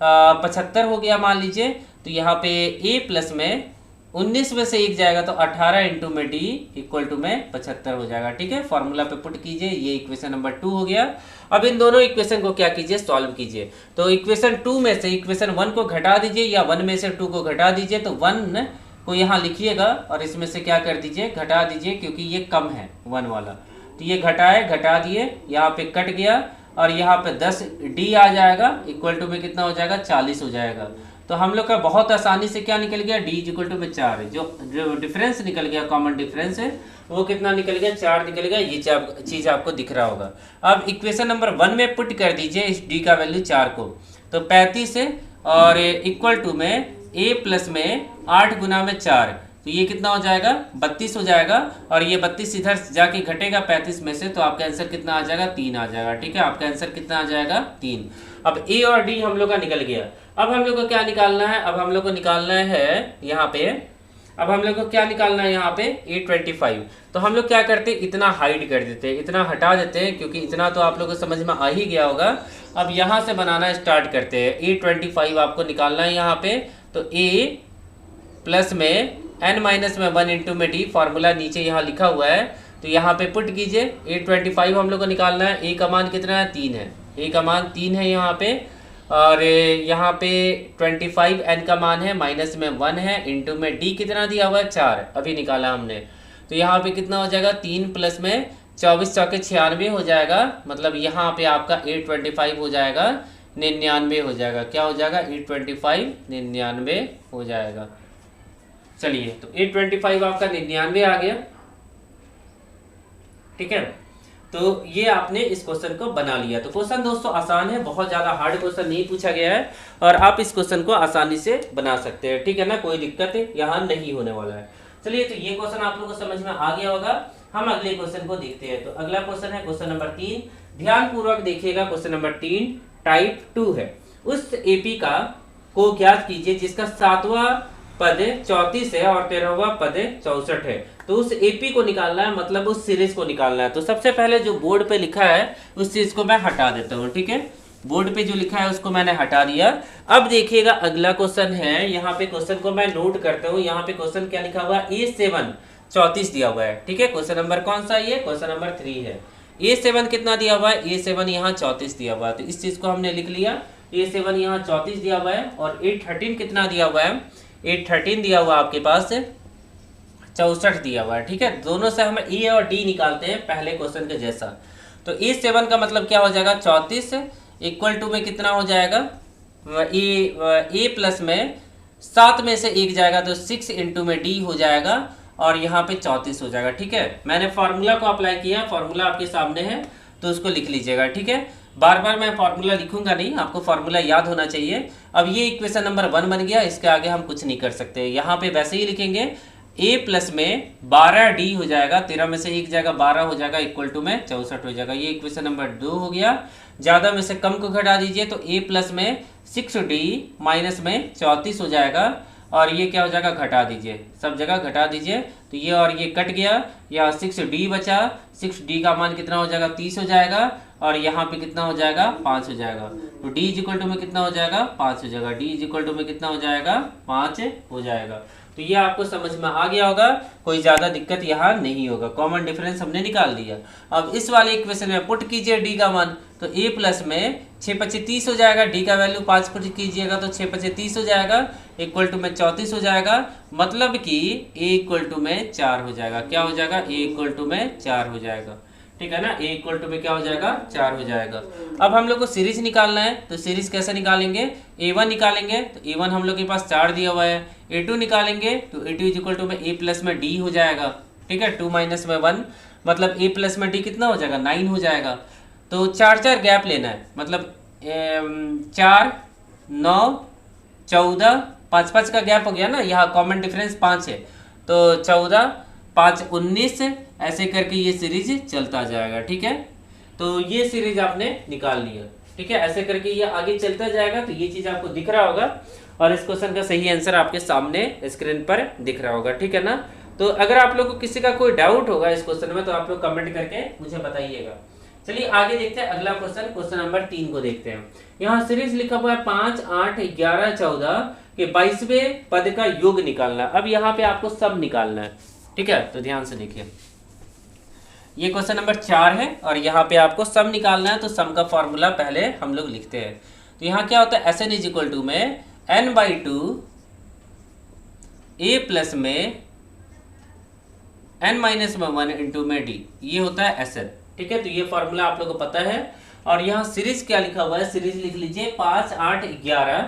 75 हो गया मान लीजिए। तो यहाँ पे A प्लस में 19 में से 1 जाएगा, तो 18 इंटू में D इक्वल टू में 75 हो जाएगा, ठीक है। फॉर्मूला पे पुट कीजिए, ये इक्वेशन नंबर 2 हो गया। अब इन दोनों इक्वेशन को क्या कीजिए, सॉल्व कीजिए। तो इक्वेशन 2 में से इक्वेशन 1 को घटा दीजिए, या 1 में से 2 को घटा दीजिए। तो 1 को यहाँ लिखिएगा और इसमें से क्या कर दीजिए, घटा दीजिए, क्योंकि ये कम है 1 वाला। तो ये घटा दिए, यहाँ पे कट गया और यहाँ पे 10 डी आ जाएगा, इक्वल टू में कितना हो जाएगा 40 हो जाएगा। तो हम लोग का बहुत आसानी से क्या निकल गया, डी इक्वल टू में 4 है। जो डिफरेंस निकल गया, कॉमन डिफरेंस है, वो कितना निकल गया, 4 निकल गया। ये चीज आपको दिख रहा होगा। अब इक्वेशन नंबर 1 में पुट कर दीजिए इस डी का वैल्यू 4 को, तो 35 है और इक्वल टू में a प्लस में 8 गुना में 4, तो ये कितना हो जाएगा 32 हो जाएगा। और ये 32 इधर जाके घटेगा 35 में से, तो आपका आंसर कितना आ जाएगा 3 आ जाएगा। ठीक है, आपका आंसर कितना आ जाएगा 3। अब a और d हम लोग का निकल गया। अब हम लोग को क्या निकालना है, अब हम लोग को निकालना है यहाँ पे, अब हम लोग को क्या निकालना है यहाँ पे A25। तो हम लोग क्या करते हैं, इतना हाइड कर देते हैं, इतना हटा देते हैं, क्योंकि इतना तो आप लोग को समझ में आ ही गया होगा। अब यहाँ से बनाना स्टार्ट करते हैं। A25 आपको निकालना है यहाँ पे, तो A प्लस में n माइनस में 1 इंटू में डी, फॉर्मूला नीचे यहाँ लिखा हुआ है, तो यहाँ पे पुट कीजिए। A25 हम लोग को निकालना है, A का मान कितना है 3 है, A का मान 3 है यहाँ पे, और यहाँ पे 25 n का मान है, माइनस में 1 है, इंटू में d कितना दिया हुआ है 4 अभी निकाला हमने। तो यहाँ पे कितना हो जाएगा 3 प्लस में 24 चौके 96 हो जाएगा। मतलब यहाँ पे आपका 825 हो जाएगा 99 हो जाएगा। क्या हो जाएगा 825 99 हो जाएगा। चलिए, तो 825 आपका 99 आ गया। ठीक है, तो ये आपने इस क्वेश्चन को बना लिया। तो क्वेश्चन दोस्तों आसान है, बहुत ज़्यादा हार्ड क्वेश्चन नहीं पूछा गया है, और आप इस क्वेश्चन को आसानी से बना सकते हैं। ठीक है ना, कोई दिक्कत यहाँ नहीं होने वाला है। चलिए, तो ये क्वेश्चन आप लोगों को समझ में आ गया होगा। हम अगले क्वेश्चन को देखते हैं। तो अगला क्वेश्चन है क्वेश्चन नंबर 3। ध्यान पूर्वक देखिएगा, क्वेश्चन नंबर 3 टाइप 2 है। उस एपी का को ज्ञात कीजिए जिसका 7वां पद 34 है और 13वां पद 64 है। तो उस एपी को निकालना है, मतलब उस सीरीज को निकालना है। तो सबसे पहले जो बोर्ड पे लिखा है उस चीज को मैं हटा देता हूँ। ठीक है, बोर्ड पे जो लिखा है उसको मैंने हटा दिया। अब देखिएगा अगला क्वेश्चन है, यहाँ पे क्वेश्चन को मैं नोट करता हूँ। यहाँ पे क्वेश्चन क्या लिखा हुआ है, A7 34 दिया हुआ है। ठीक है, क्वेश्चन नंबर कौन सा है, ये क्वेश्चन नंबर 3 है। A7 कितना दिया हुआ है, A7 यहाँ 34 दिया हुआ है, तो इस चीज को हमने लिख लिया। A7 यहाँ 34 दिया हुआ है, और 813 कितना दिया हुआ है, 813 दिया हुआ आपके पास 64 दिया हुआ है। ठीक है, दोनों से हम ए और डी निकालते हैं पहले क्वेश्चन के जैसा। तो A7 का मतलब क्या हो जाएगा 34 इक्वल टू में कितना हो जाएगा, ए प्लस में 7 में से 1 जाएगा, तो 6 इंटू में डी हो जाएगा, और यहाँ पे 34 हो जाएगा। ठीक है, मैंने फार्मूला को अप्लाई किया, फार्मूला आपके सामने है, तो उसको लिख लीजिएगा। ठीक है, बार बार मैं फार्मूला लिखूंगा नहीं, आपको फार्मूला याद होना चाहिए। अब ये इक्वेशन नंबर 1 बन गया, इसके आगे हम कुछ नहीं कर सकते। यहाँ पे वैसे ही लिखेंगे, a प्लस में 12d हो जाएगा, 13 में से 1 जाएगा 12 हो जाएगा, इक्वल टू में 64 हो जाएगा। ये इक्वेशन नंबर 2 हो गया। ज़्यादा में से कम को घटा दीजिए, तो a प्लस में 6d माइनस में 34 हो जाएगा, और ये क्या हो जाएगा घटा दीजिए, सब जगह घटा दीजिए, तो ये और ये कट गया, यहाँ 6d बचा, 6d का मान कितना हो जाएगा 30 हो जाएगा, और यहाँ पे कितना हो जाएगा 5 हो जाएगा। तो d इक्वल टू में कितना हो जाएगा 5 हो जाएगा, d इक्वल टू में कितना हो जाएगा 5 हो जाएगा। तो ये आपको समझ में आ गया होगा, कोई ज़्यादा दिक्कत यहाँ नहीं होगा। कॉमन डिफरेंस हमने निकाल दिया। अब इस वाले इक्वेशन में पुट कीजिए d का मान, तो a प्लस में 6×5 30 हो जाएगा, d का वैल्यू 5 पुट कीजिएगा तो 6×5 30 हो जाएगा, इक्वल टू में 34 हो जाएगा। मतलब कि a इक्वल टू में 4 हो जाएगा। क्या हो जाएगा, a इक्वल टू में 4 हो जाएगा। ठीक है ना, a इक्वल टू में क्या हो जाएगा 4 हो जाएगा। अब हम लोग को सीरीज निकालना है, तो सीरीज कैसे निकालेंगे, a1 निकालेंगे, तो a1 हम लोग के पास 4 दिया हुआ है। a2 निकालेंगे, तो a2 इक्वल टू में a प्लस में d हो जाएगा। ठीक है, 2 माइनस में 1, मतलब a प्लस में d कितना हो जाएगा 9 हो जाएगा। तो 4 गैप लेना है, मतलब 4 9 14 5 का गैप हो गया ना, यहाँ कॉमन डिफरेंस 5 है, तो 14 5 19 ऐसे करके ये सीरीज चलता जाएगा। ठीक है, तो ये सीरीज आपने निकाल लिया। ठीक है, ऐसे करके ये आगे चलता जाएगा। तो ये चीज आपको दिख रहा होगा, और इस क्वेश्चन का सही आंसर आपके सामने स्क्रीन पर दिख रहा होगा। ठीक है ना, तो अगर आप लोग को किसी का कोई डाउट होगा इस क्वेश्चन में, तो आप लोग कमेंट करके मुझे बताइएगा। चलिए आगे देखते हैं अगला क्वेश्चन, क्वेश्चन नंबर 3 को देखते हैं। यहाँ सीरीज लिखा हुआ है 5 8 11 14 के 22वें पद का योग निकालना। अब यहाँ पे आपको सब निकालना है। ठीक है, तो ध्यान से देखिए, ये क्वेश्चन नंबर 4 है, और यहाँ पे आपको सम निकालना है। तो सम का फॉर्मूला पहले हम लोग लिखते हैं। तो यहाँ क्या होता है, Sn इज इक्वल टू में n/2 a प्लस में n माइनस में 1 इंटू में d, ये होता है Sn। ठीक है, तो ये फॉर्मूला आप लोग को पता है, और यहाँ सीरीज क्या लिखा हुआ है, सीरीज लिख लीजिए 5, 8, 11।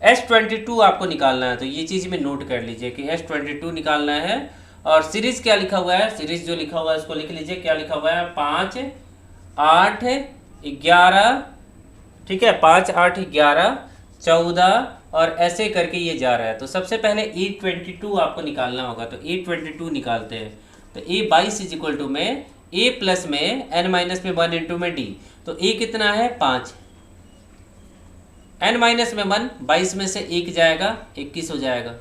S22 आपको निकालना है, तो ये चीज में नोट कर लीजिए कि S22 निकालना है। और सीरीज क्या लिखा हुआ है, सीरीज जो लिखा हुआ है उसको लिख लीजिए, क्या लिखा हुआ है 5, 8, 11, ठीक है, 5, 8, 11, 14 और ऐसे करके ये जा रहा है। तो सबसे पहले A22 आपको निकालना होगा, तो A22 निकालते हैं। तो A22 इज इक्वल टू में A प्लस में n माइनस में 1 इंटू में D, तो A कितना है 5, n माइनस में 1, 22 में से 1 जाएगा 21 हो जाएगा।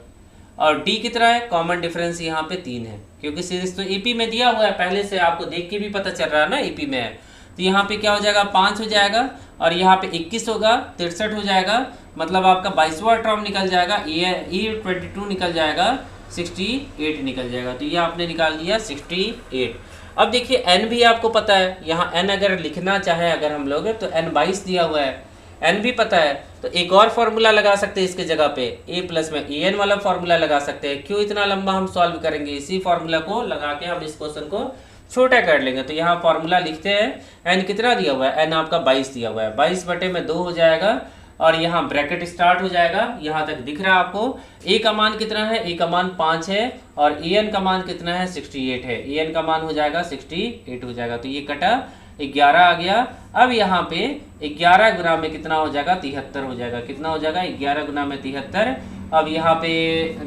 और D कितना है, कॉमन डिफरेंस यहाँ पे 3 है, क्योंकि सीरीज तो AP में दिया हुआ है पहले से, आपको देख के भी पता चल रहा है ना AP में है। तो यहाँ पे क्या हो जाएगा 5 हो जाएगा और यहाँ पे 21 होगा, 63 हो जाएगा, मतलब आपका 22वां टर्म निकल जाएगा, A22 निकल जाएगा, 68 निकल जाएगा। तो ये आपने निकाल दिया 68। अब देखिए n भी आपको पता है, यहाँ n अगर लिखना चाहे अगर हम लोग तो n 22 दिया हुआ है, n भी पता है, तो एक और फॉर्मूला लगा सकते हैं इसके जगह पे, a प्लस में an वाला फॉर्मूला लगा सकते हैं। क्यों इतना लंबा हम सॉल्व करेंगे, इसी फॉर्मूला को लगा के हम इस क्वेश्चन को छोटा कर लेंगे। तो यहाँ फॉर्मूला लिखते हैं, n कितना दिया हुआ है, n आपका 22 दिया हुआ है, 22 बटे में 2 हो जाएगा और यहाँ ब्रैकेट स्टार्ट हो जाएगा, यहाँ तक दिख रहा है आपको। a का मान कितना है, a का मान 5 है और an का मान कितना है 68 है, an का मान हो जाएगा 68 हो जाएगा। तो ये कटा 11 आ गया। अब यहाँ पे 11 गुना में कितना हो जाएगा 73 हो जाएगा, कितना हो जाएगा 11 गुना में 73। अब यहाँ पे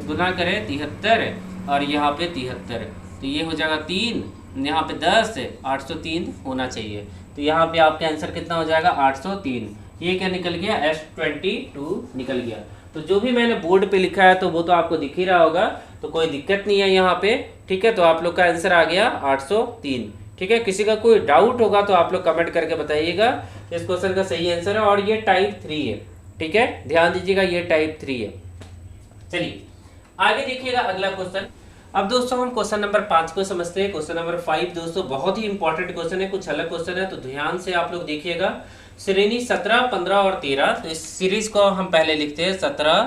गुना करें 73 और यहाँ पे 73, तो ये हो जाएगा 3, यहाँ पे 10, 803 होना चाहिए। तो यहाँ पे आपका आंसर कितना हो जाएगा 803। ये क्या निकल गया, S22 निकल गया। तो जो भी मैंने बोर्ड पे लिखा है तो वो तो आपको दिख ही रहा होगा, तो कोई दिक्कत नहीं है यहाँ पे, ठीक है। तो आप लोग का आंसर आ गया 803, ठीक है। किसी का कोई डाउट होगा तो आप लोग कमेंट करके बताइएगा, इस क्वेश्चन का सही आंसर है और ये टाइप 3 है, ठीक है, ध्यान दीजिएगा ये टाइप 3 है। चलिए आगे देखिएगा अगला क्वेश्चन। अब दोस्तों हम क्वेश्चन नंबर 5 को समझते हैं। क्वेश्चन नंबर 5 दोस्तों बहुत ही इंपॉर्टेंट क्वेश्चन है, कुछ अलग क्वेश्चन है, तो ध्यान से आप लोग देखिएगा। श्रेणी 17, 15 और 13, तो इस सीरीज को हम पहले लिखते हैं 17,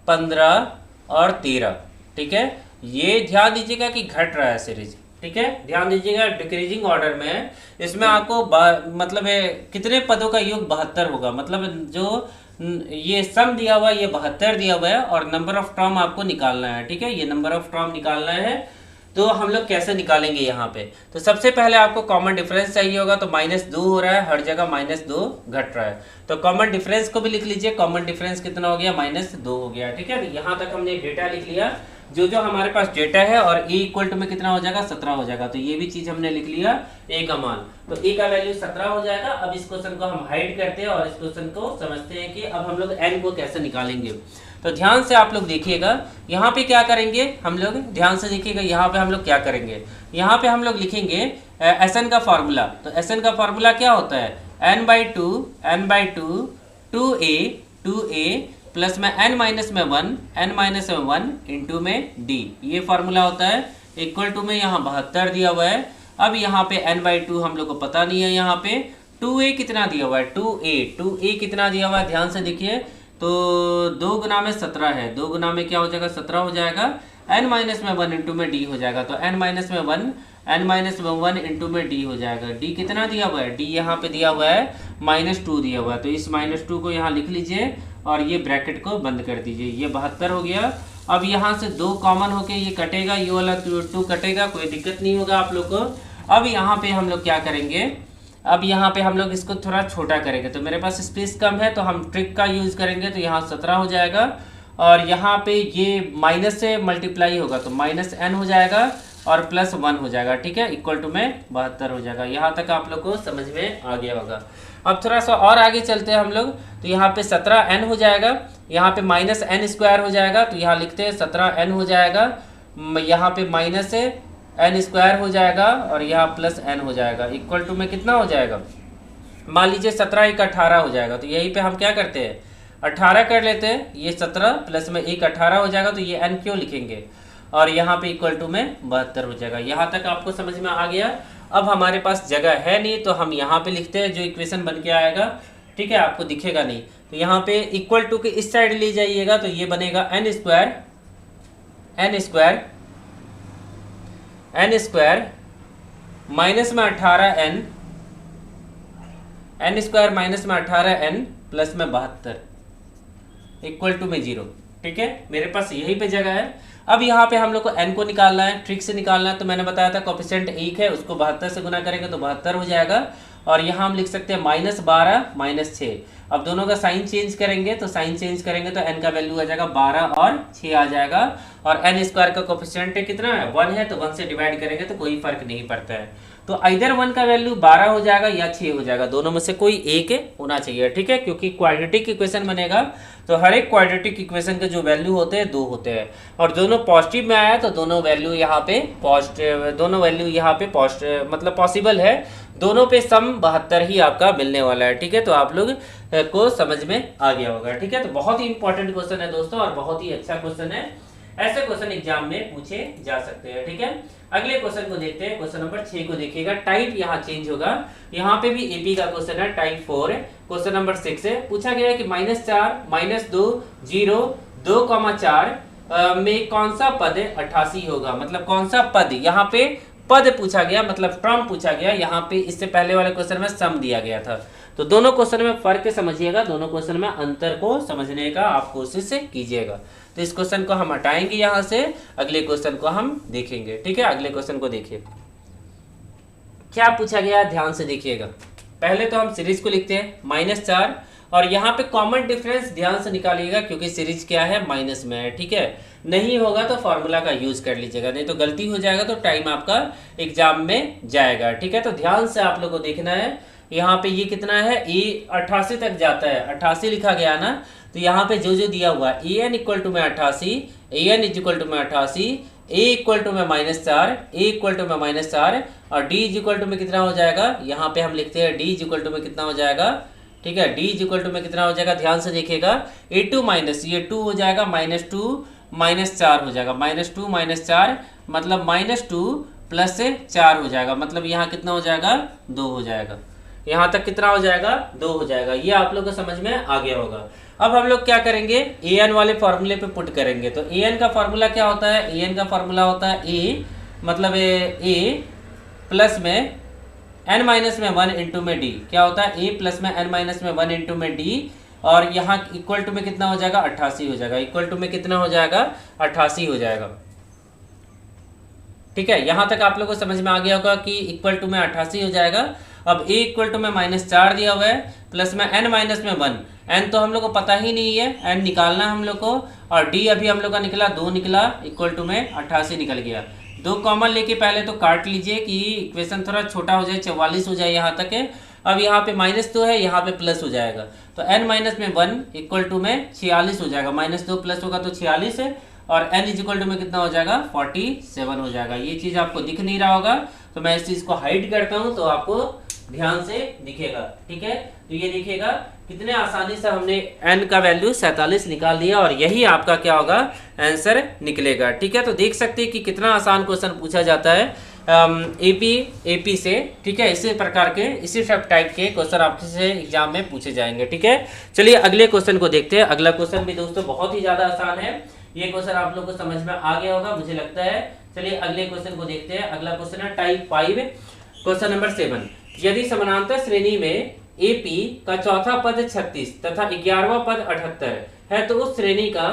15 और 13, ठीक है। ये ध्यान दीजिएगा कि घट रहा है सीरीज, ठीक है, ध्यान दीजिएगा डिक्रीजिंग ऑर्डर में। इसमें आपको मतलब कितने पदों का योग 72 होगा, मतलब जो ये सम दिया हुआ है ये 72 दिया हुआ है और नंबर ऑफ टर्म आपको निकालना है, ठीक है, ये नंबर ऑफ टर्म निकालना है। तो हम लोग कैसे निकालेंगे यहाँ पे, तो सबसे पहले आपको कॉमन डिफरेंस चाहिए होगा, तो -2 हो रहा है, हर जगह -2 घट रहा है, तो कॉमन डिफरेंस को भी लिख लीजिए। कॉमन डिफरेंस कितना हो गया, -2 हो गया, ठीक है। यहाँ तक हमने डेटा लिख लिया, जो जो हमारे पास डेटा है, और a इक्वल टू में कितना हो जाएगा 17 हो जाएगा, तो ये भी चीज हमने लिख लिया a का मान, तो a का वैल्यू 17 हो जाएगा। अब इस क्वेश्चन को हम हाइड करते हैं और इस क्वेश्चन को समझते हैं कि अब हम लोग n को कैसे निकालेंगे। तो ध्यान से आप लोग देखिएगा, यहाँ पे क्या करेंगे हम लोग, ध्यान से देखिएगा, यहाँ पे हम लोग क्या करेंगे, यहाँ पे हम लोग लिखेंगे Sn का फार्मूला। तो Sn का फार्मूला क्या होता है, n/2 2a प्लस में n माइनस में 1 इंटू में d, ये फार्मूला होता है। इक्वल टू में यहाँ 72 दिया हुआ है। अब यहाँ पे n/2 हम लोग को पता नहीं है, यहाँ पे 2a कितना दिया हुआ है, 2a कितना दिया हुआ है, ध्यान से देखिए। तो 2 गुना में 17 है, 2 गुना में क्या हो जाएगा 17 हो जाएगा, n माइनस में 1 इंटू में d हो जाएगा, तो n माइनस में 1 इंटू में d हो जाएगा। d कितना दिया हुआ है, d यहाँ पे दिया हुआ है -2 दिया हुआ है, तो इस -2 को यहाँ लिख लीजिए और ये ब्रैकेट को बंद कर दीजिए, ये 72 हो गया। अब यहाँ से 2 कॉमन होके ये कटेगा, ये वाला 2 कटेगा, कोई दिक्कत नहीं होगा आप लोग को। अब यहाँ पे हम लोग क्या करेंगे, अब यहाँ पे हम लोग इसको थोड़ा छोटा करेंगे, तो मेरे पास स्पेस कम है तो हम ट्रिक का यूज़ करेंगे, तो यहाँ 17 हो जाएगा और यहाँ पे ये माइनस से मल्टीप्लाई होगा तो -n हो जाएगा और +1 हो जाएगा, ठीक है, इक्वल टू में 72 हो जाएगा। यहाँ तक आप लोग को समझ में आ गया होगा। अब थोड़ा सा और आगे चलते हैं हम लोग, तो यहाँ पे 17n हो जाएगा, यहाँ पे -n² हो जाएगा, तो यहाँ लिखते हैं 17n हो जाएगा, यहाँ पे -n² हो जाएगा और यहाँ +n हो जाएगा, इक्वल टू में कितना हो जाएगा, मान लीजिए 17 1 18 हो जाएगा। तो यहीं पे हम क्या करते हैं 18 कर लेते हैं, ये 17 प्लस में 1 18 हो जाएगा, तो ये n क्यों लिखेंगे और यहाँ पे इक्वल टू में 72 हो जाएगा। यहाँ तक आपको समझ में आ गया। अब हमारे पास जगह है नहीं तो हम यहाँ पे लिखते हैं, जो इक्वेशन बन के आएगा, ठीक है, आपको दिखेगा नहीं, तो यहाँ पे इक्वल टू के इस साइड ले जाइएगा, तो ये बनेगा n² माइनस में 18n एन स्क्वायर माइनस में 18n प्लस में 72 इक्वल टू में 0। ठीक है, मेरे पास यहीं पे जगह है। अब यहाँ पे हम लोग को n को निकालना है, ट्रिक से निकालना है। तो मैंने बताया था कोफिशिएंट 1 है, उसको 72 से गुना करेंगे तो 72 हो जाएगा। और यहाँ हम लिख सकते हैं -12 -6। अब दोनों का साइन चेंज करेंगे, तो साइन चेंज करेंगे तो n का वैल्यू आ जाएगा 12 और 6 आ जाएगा। और n स्क्वायर का कोफिशिएंट कितना है, 1 है, तो 1 से डिवाइड करेंगे तो कोई फर्क नहीं पड़ता है। तो इधर 1 का वैल्यू 12 हो जाएगा या 6 हो जाएगा, दोनों में से कोई एक होना चाहिए। ठीक है, क्योंकि क्वाड्रेटिक इक्वेशन बनेगा तो हर एक क्वाड्रेटिक इक्वेशन के जो वैल्यू होते हैं 2 होते हैं। और दोनों पॉजिटिव में आया तो दोनों वैल्यू यहाँ पे पॉजिटिव, दोनों वैल्यू यहाँ पे पॉजिटिव मतलब पॉसिबल है। दोनों पे सम 72 ही आपका मिलने वाला है। ठीक है, तो आप लोग को समझ में आ गया होगा। ठीक है, तो बहुत ही इंपॉर्टेंट क्वेश्चन है दोस्तों और बहुत ही अच्छा क्वेश्चन है। ऐसे क्वेश्चन एग्जाम में पूछे जा सकते हैं। ठीक है, अगले क्वेश्चन को देखते हैं। क्वेश्चन नंबर 6 को देखिएगा, टाइप यहाँ चेंज होगा। यहाँ पे भी एपी का क्वेश्चन है, टाइप 4 है। क्वेश्चन नंबर 6 है, पूछा गया है कि -4 -2 0 2,4 में कौन सा पद 88 होगा। मतलब कौन सा पद, यहाँ पे पद पूछा गया, मतलब टर्म पूछा गया। यहाँ पे इससे पहले वाले क्वेश्चन में सम दिया गया था। तो दोनों क्वेश्चन में फर्क समझिएगा, दोनों क्वेश्चन में अंतर को समझने का आप कोशिश कीजिएगा। तो इस क्वेश्चन को हम हटाएंगे यहाँ से, अगले क्वेश्चन को हम देखेंगे। ठीक है, अगले क्वेश्चन को देखिए क्या पूछा गया, ध्यान से देखिएगा। पहले तो हम सीरीज को लिखते हैं -4 और यहाँ पे कॉमन डिफरेंस ध्यान से निकालिएगा क्योंकि सीरीज क्या है, माइनस में है। ठीक है, नहीं होगा तो फॉर्मूला का यूज कर लीजिएगा, नहीं तो गलती हो जाएगा तो टाइम आपका एग्जाम में जाएगा। ठीक है, तो ध्यान से आप लोग को देखना है। यहाँ पे ये कितना है, ए 88 तक जाता है, 88 लिखा गया ना। तो यहाँ पे जो जो दिया हुआ है, ए एन इक्वल टू में 88, A N is equal to में 88, ए इक्वल टू में -4, ए इक्वल टू में -4 और डी इज इक्वल टू में कितना हो जाएगा। यहाँ पे हम लिखते हैं डी इज इक्वल टू में कितना हो जाएगा। ठीक है, डी इज इक्वल टू में कितना हो जाएगा, ध्यान से देखिएगा। A2 माइनस ये 2 हो जाएगा, -2 -4 हो जाएगा, -2 -4 मतलब -2 प्लस से 4 हो जाएगा। मतलब यहाँ कितना हो जाएगा, 2 हो जाएगा। यहाँ तक कितना हो जाएगा, 2 हो जाएगा। ये आप लोग को समझ में आ गया होगा। अब हम लोग क्या करेंगे, ए एन वाले फॉर्मूले पे पुट करेंगे। तो ए एन का फॉर्मूला क्या होता है, ए एन का फॉर्मूला होता है ए मतलब ए प्लस में n माइनस में 1 इंटू में डी। क्या होता है, a प्लस में n माइनस में 1 इंटू में डी। और यहाँ इक्वल टू में कितना हो जाएगा, 88 हो जाएगा। इक्वल टू में कितना हो जाएगा, 88 हो जाएगा। ठीक है, यहाँ तक आप लोगों को समझ में आ गया होगा कि इक्वल टू में 88 हो जाएगा। अब a इक्वल टू में -4 दिया हुआ है प्लस में n माइनस में 1। n तो हम लोग को पता ही नहीं है, n निकालना है हम लोग को। और d अभी हम लोग का निकला 2 निकला, इक्वल टू में 88 निकल गया। 2 कॉमन लेके पहले तो काट लीजिए कि इक्वेशन थोड़ा छोटा हो जाए, 44 हो जाए यहाँ तक है। अब यहाँ पे -2 है, यहाँ पे प्लस हो जाएगा। तो n माइनस में 1 इक्वल टू में 46 हो जाएगा। -2 प्लस होगा तो 46 है और n इज इक्वल टू में कितना हो जाएगा, 47 हो जाएगा। ये चीज़ आपको दिख नहीं रहा होगा तो मैं इस चीज़ को हाइड करता हूँ तो आपको ध्यान से दिखेगा। ठीक है, तो ये देखिएगा कितने आसानी से हमने n का वैल्यू 47 निकाल दिया और यही आपका क्या होगा, आंसर निकलेगा। ठीक है, तो देख सकते हैं कि कितना आसान क्वेश्चन पूछा जाता है एपी से। ठीक है, इसी प्रकार के इसी सब टाइप के क्वेश्चन आपसे एग्जाम में पूछे जाएंगे। ठीक है, चलिए अगले क्वेश्चन को देखते हैं। अगला क्वेश्चन भी दोस्तों बहुत ही ज़्यादा आसान है। ये क्वेश्चन आप लोग को समझ में आ गया होगा मुझे लगता है। चलिए अगले क्वेश्चन को देखते हैं। अगला क्वेश्चन है टाइप 5, क्वेश्चन नंबर 7। यदि समानांतर श्रेणी में एपी का चौथा पद 36 तथा 11वां पद 78 है तो उस श्रेणी का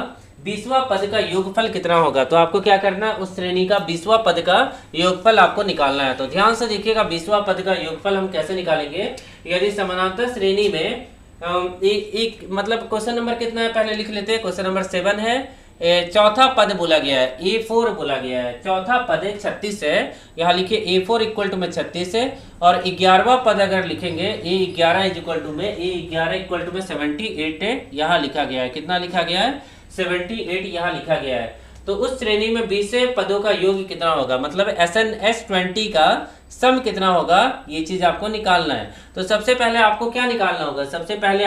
20वां पद का योगफल कितना होगा। तो आपको क्या करना है, उस श्रेणी का 20वां पद का योगफल आपको निकालना है। तो ध्यान से देखिएगा 20वां पद का योगफल हम कैसे निकालेंगे। यदि समानांतर श्रेणी में एक मतलब क्वेश्चन नंबर कितना है पहले लिख लेते हैं। क्वेश्चन नंबर 7 है, चौथा पद बोला गया है, A4 बोला गया है। चौथा पद 36 है, यहाँ लिखिए A4 इक्वल टू में 36 है। और 11वां पद अगर लिखेंगे A11 इज इक्वल टू में A11 इक्वल टू में 78 है, यहाँ लिखा गया है। कितना लिखा गया है, 78 यहाँ लिखा गया है। तो उस श्रेणी में 20 पदों का योग कितना होगा, मतलब SN/S20 का सम कितना होगा, ये चीज आपको निकालना है। तो सबसे पहले आपको क्या निकालना होगा, सबसे पहले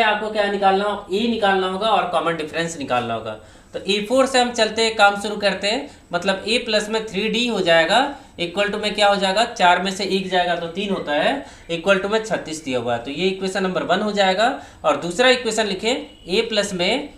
आपको क्या निकालना हो, ए निकालना होगा और कॉमन डिफरेंस निकालना होगा। तो A4 से हम चलते हैं, काम शुरू करते हैं। मतलब A प्लस में 3D हो जाएगा इक्वल टू में क्या हो जाएगा, 4 में से 1 जाएगा तो 3 होता है, इक्वल टू में 36 दिया हुआ है। तो ये इक्वेशन नंबर 1 हो जाएगा। और दूसरा इक्वेशन लिखे A प्लस में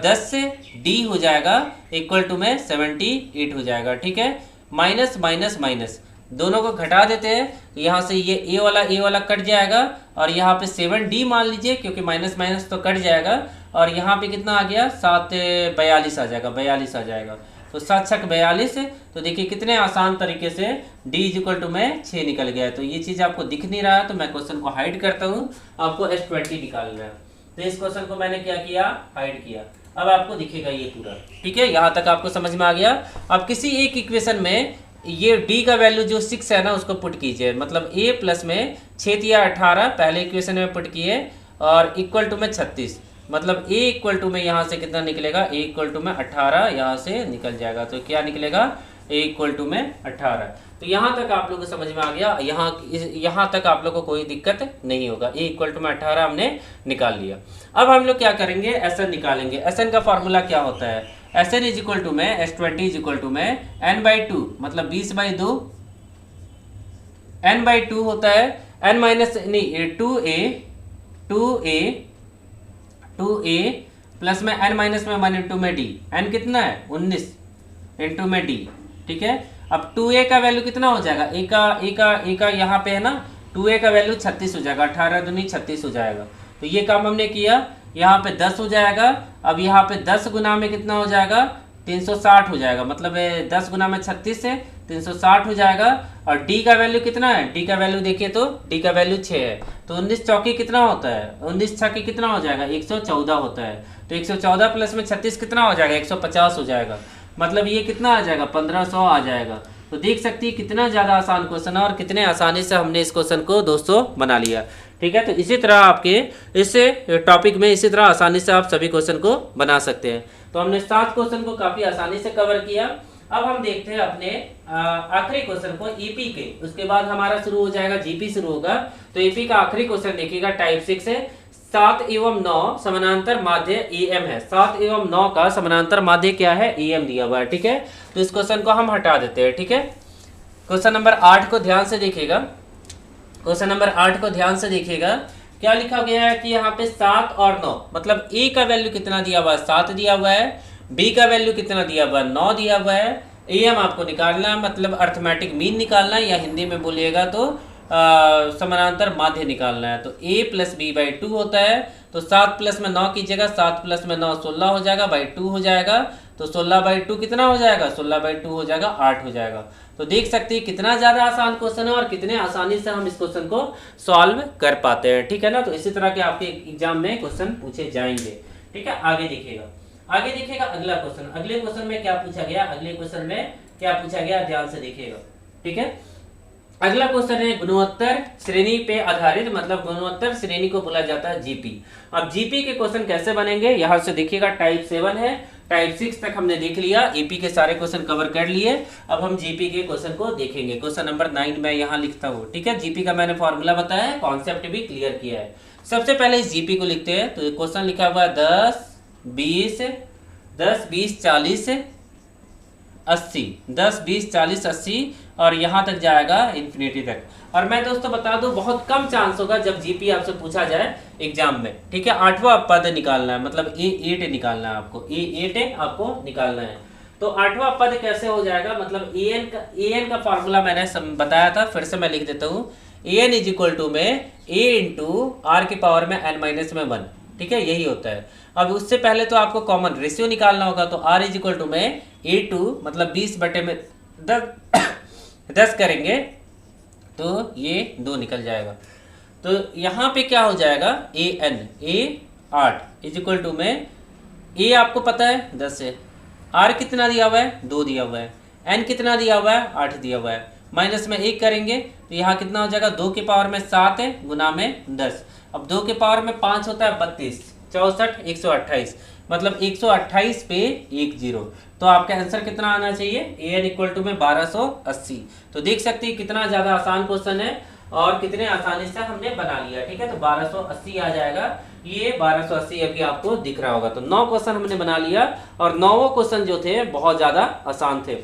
10 से D हो जाएगा इक्वल टू में 78 हो जाएगा। ठीक है, माइनस माइनस माइनस दोनों को घटा देते हैं, यहाँ से ये ए वाला कट जाएगा और यहाँ पे 7d मान लीजिए, क्योंकि माइनस माइनस तो कट जाएगा, और यहाँ पे कितना आ गया 7 42 आ जाएगा, 42 आ जाएगा। तो 7 छक 42। तो देखिए कितने आसान तरीके से d इक्वल टू में 6 निकल गया है। तो ये चीज़ आपको दिख नहीं रहा है तो मैं क्वेश्चन को हाइड करता हूँ, आपको S20 निकालना है। तो इस क्वेश्चन को मैंने क्या किया, हाइड किया। अब आपको दिखेगा ये पूरा, ठीक है, यहाँ तक आपको समझ में आ गया। अब किसी एक इक्वेशन में ये d का वैल्यू जो 6 है ना उसको पुट कीजिए, मतलब a प्लस में 6 या 18 पहले इक्वेशन में पुट किए और इक्वल टू में 36, मतलब a इक्वल टू में यहाँ से कितना निकलेगा, a इक्वल टू में 18 यहाँ से निकल जाएगा। तो क्या निकलेगा, a इक्वल टू में 18। तो यहाँ तक आप लोगों को समझ में आ गया, यहाँ तक आप लोग को कोई दिक्कत नहीं होगा। a इक्वल टू में 18 हमने निकाल लिया। अब हम लोग क्या करेंगे, SN निकालेंगे। SN का फॉर्मूला क्या होता है, SN इज इक्वल टू में S20 इज इक्वल टू में n/2, मतलब 20/2, n/2 होता है, n माइनस नहीं 2a प्लस में n माइनस में 1 इंटू में d, n कितना है 19 इंटू में d, ठीक है। अब 2a का वैल्यू कितना हो जाएगा, a का यहाँ पे है ना, 2a का वैल्यू 36 हो जाएगा, 18 दूनी 36 हो जाएगा। तो ये काम हमने किया, यहाँ पे 10 हो जाएगा। अब यहाँ पे 10 गुना में कितना हो जाएगा, 360 हो जाएगा, मतलब 10 गुना में 36 से 360 हो जाएगा। और d का वैल्यू कितना है, d का वैल्यू देखिए तो d का वैल्यू 6 है। तो 19 चौकी कितना होता है, 19 छक्के कितना हो जाएगा, 114 होता है। तो 114 प्लस में 36 कितना हो जाएगा, 150 हो जाएगा, मतलब ये कितना आ जाएगा, 1500 आ जाएगा। तो देख सकती है कितना ज़्यादा आसान क्वेश्चन है और कितने आसानी से हमने इस क्वेश्चन को दोस्तों बना लिया, ठीक है। तो इसी तरह आपके इस टॉपिक में इसी तरह आसानी से आप सभी क्वेश्चन को बना सकते हैं। तो हमने 7 क्वेश्चन को काफ़ी आसानी से कवर किया। अब हम देखते हैं अपने आखिरी क्वेश्चन को ईपी के, उसके बाद हमारा शुरू हो जाएगा जीपी शुरू होगा। तो ईपी का आखिरी क्वेश्चन देखिएगा, टाइप 6 है, 7 एवं 9 समानांतर माध्य एम है। 7 एवं 9 का समानांतर माध्य क्या है, एम दिया हुआ है, ठीक है। तो इस क्वेश्चन को हम हटा देते हैं, ठीक है। क्वेश्चन नंबर 8 को ध्यान से देखिएगा, क्वेश्चन नंबर 8 को ध्यान से देखिएगा। क्या लिखा गया है कि यहाँ पे 7 और 9, मतलब a का वैल्यू कितना दिया हुआ है, 7 दिया हुआ है, b का वैल्यू कितना दिया हुआ है, 9 दिया हुआ है, am आपको निकालना है, मतलब अर्थमेटिक मीन निकालना है, या हिंदी में बोलिएगा तो समानांतर माध्य निकालना है। तो a प्लस b/2 होता है। तो 7 प्लस में 9 कीजिएगा, 7 प्लस में 9 16 हो जाएगा, /2 हो जाएगा। तो 16/2 कितना हो जाएगा, 16/2 हो जाएगा 8 हो जाएगा। तो देख सकते हैं कितना ज़्यादा आसान क्वेश्चन है और कितने आसानी से हम इस क्वेश्चन को सॉल्व कर पाते हैं, ठीक है ना। तो इसी तरह के आपके एग्जाम में क्वेश्चन पूछे जाएंगे, ठीक है। आगे देखिएगा अगला क्वेश्चन। अगले क्वेश्चन में क्या पूछा गया, अगले क्वेश्चन में क्या पूछा गया, ध्यान से देखिएगा, ठीक है। अगला क्वेश्चन है गुणोत्तर श्रेणी पे आधारित, मतलब गुणोत्तर श्रेणी को बोला जाता है जीपी। अब जीपी के क्वेश्चन कैसे बनेंगे, यहाँ से देखिएगा, टाइप 7 है, टाइप 6 तक हमने देख लिया, ईपी के सारे क्वेश्चन कवर कर लिए। अब हम जीपी के क्वेश्चन को देखेंगे। क्वेश्चन नंबर 9 मैं यहाँ लिखता हूँ, ठीक है। जीपी का मैंने फॉर्मूला बताया है, कॉन्सेप्ट भी क्लियर किया है। सबसे पहले इस जीपी को लिखते हैं। तो क्वेश्चन लिखा हुआ है 10 20 40 80, 10 20 40 80 और यहाँ तक जाएगा इन्फिनिटी तक। और मैं दोस्तों बता दूं, बहुत कम चांस होगा जब जीपी आपसे पूछा जाए एग्जाम में, ठीक है। 8वां पद निकालना है, मतलब A8 निकालना है आपको, A8 आपको निकालना है। तो 8वां पद कैसे हो जाएगा, मतलब an का फार्मूला मैंने बताया था, फिर से मैं लिख देता हूँ। an इज इक्वल टू में a इंटू आर की पावर में n माइनस में 1, ठीक है, यही होता है। अब उससे पहले तो आपको कॉमन रेशियो निकालना होगा। तो r इज इक्वल टू में a2, मतलब 20/10 करेंगे तो ये 2 निकल जाएगा। तो यहाँ पे क्या हो जाएगा, A8 इज इक्वल टू में a आपको पता है 10 है, r कितना दिया हुआ है 2 दिया हुआ है, n कितना दिया हुआ है 8 दिया हुआ है, माइनस में 1 करेंगे तो यहाँ कितना हो जाएगा, 2 की पावर में 7 है गुना में 10। अब 2 के पावर में 5 होता है 32, 64 128, मतलब 128 पे 10। तो आपका आंसर कितना आना चाहिए, an इक्वल टू में 1280। तो देख सकते हैं कितना ज़्यादा आसान क्वेश्चन है और कितने आसानी से हमने बना लिया, ठीक है। तो 1280 आ जाएगा, ये 1280 अभी आपको दिख रहा होगा। तो 9 क्वेश्चन हमने बना लिया और 9 क्वेश्चन जो थे बहुत ज़्यादा आसान थे।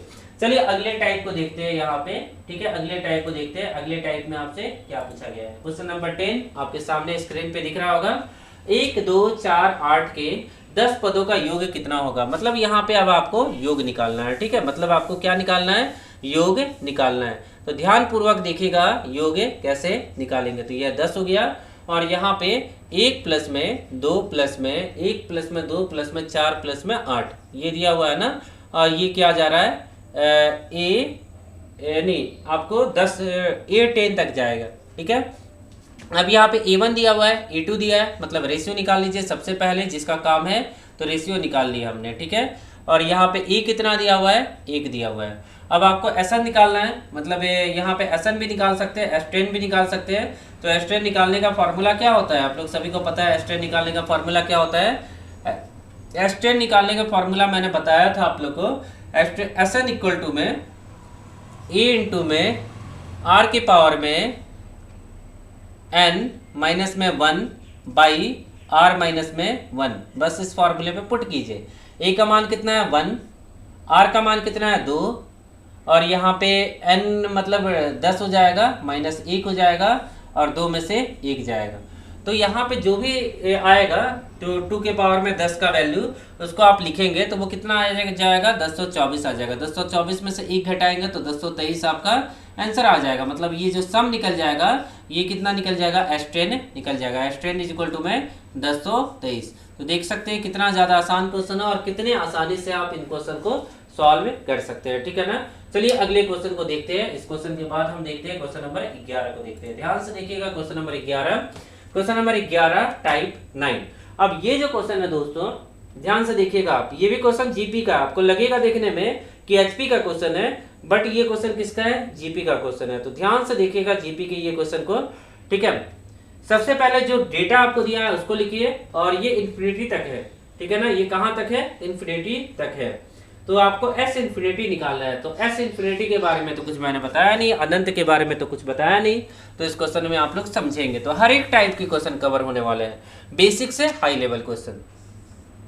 चलिए अगले टाइप को देखते हैं यहाँ पे, ठीक है। अगले टाइप को देखते हैं, अगले टाइप में आपसे क्या पूछा गया है। क्वेश्चन नंबर 10 आपके सामने स्क्रीन पे दिख रहा होगा। 1 2 4 8 के 10 पदों का योग कितना होगा, मतलब यहाँ पे अब आपको योग निकालना है, ठीक है। मतलब आपको क्या निकालना है, योग निकालना है। तो ध्यान पूर्वक देखिएगा योग कैसे निकालेंगे। तो यह 10 हो गया और यहाँ पे 1 प्लस में 2 प्लस में 1 प्लस में 2 प्लस में 4 प्लस में 8 ये दिया हुआ है ना। और ये क्या जा रहा है नहीं आपको 10 A10 तक जाएगा, ठीक है। अब यहाँ पे A1 दिया हुआ है, A2 दिया है, मतलब रेशियो निकाल लीजिए सबसे पहले जिसका काम है। तो रेशियो निकाल लिया हमने, ठीक है। और यहाँ पे A कितना दिया हुआ है, 1 दिया हुआ है। अब आपको SN निकालना है, मतलब यहाँ पे SN भी निकाल सकते हैं, S10 भी निकाल सकते हैं। तो S10 निकालने का फॉर्मूला क्या होता है, आप लोग सभी को पता है S10 निकालने का फॉर्मूला क्या होता है। S10 निकालने का फॉर्मूला मैंने बताया था आप लोग को। SN इक्वल टू में A इंटू में R की पावर में N माइनस में 1 बाई R माइनस में 1, बस इस फॉर्मूले पे पुट कीजिए। A का मान कितना है 1, R का मान कितना है 2, और यहाँ पे N मतलब 10 हो जाएगा, माइनस 1 हो जाएगा और 2 में से 1 जाएगा। तो यहाँ पे जो भी आएगा तो 2 के पावर में 10 का वैल्यू उसको आप लिखेंगे तो वो कितना आ जाएगा 1024 आ जाएगा। 1024 में से 1 घटाएंगे तो 1023 आपका आंसर आ जाएगा। मतलब ये जो सम निकल जाएगा ये कितना निकल जाएगा, S10 निकल जाएगा। S10 इज इक्वल टू में 1023। तो देख सकते हैं कितना ज़्यादा आसान क्वेश्चन है और कितने आसानी से आप इन क्वेश्चन को सॉल्व कर सकते हैं, ठीक है ना। चलिए अगले क्वेश्चन को देखते हैं। इस क्वेश्चन के बाद हम देखते हैं क्वेश्चन नंबर 11 को देखते हैं। ध्यान से देखिएगा question number 11, question number 11 type 9। अब ये जो क्वेश्चन है दोस्तों ध्यान से देखिएगा आप, ये भी क्वेश्चन जीपी का, आपको लगेगा देखने में कि एचपी का क्वेश्चन है, बट ये क्वेश्चन किसका है, जीपी का क्वेश्चन है। तो ध्यान से देखिएगा जीपी के ये क्वेश्चन को, ठीक है। सबसे पहले जो डेटा आपको दिया है उसको लिखिए और ये इन्फिनिटी तक है, ठीक है ना। ये कहां तक है, इन्फिनिटी तक है। तो आपको एस इन्फिनिटी निकालना है। तो एस इन्फिनिटी के बारे में तो कुछ मैंने बताया नहीं, अनंत के बारे में तो कुछ बताया नहीं। तो इस क्वेश्चन में आप लोग समझेंगे। तो हर एक टाइप के क्वेश्चन कवर होने वाले हैं, बेसिक से हाई लेवल क्वेश्चन।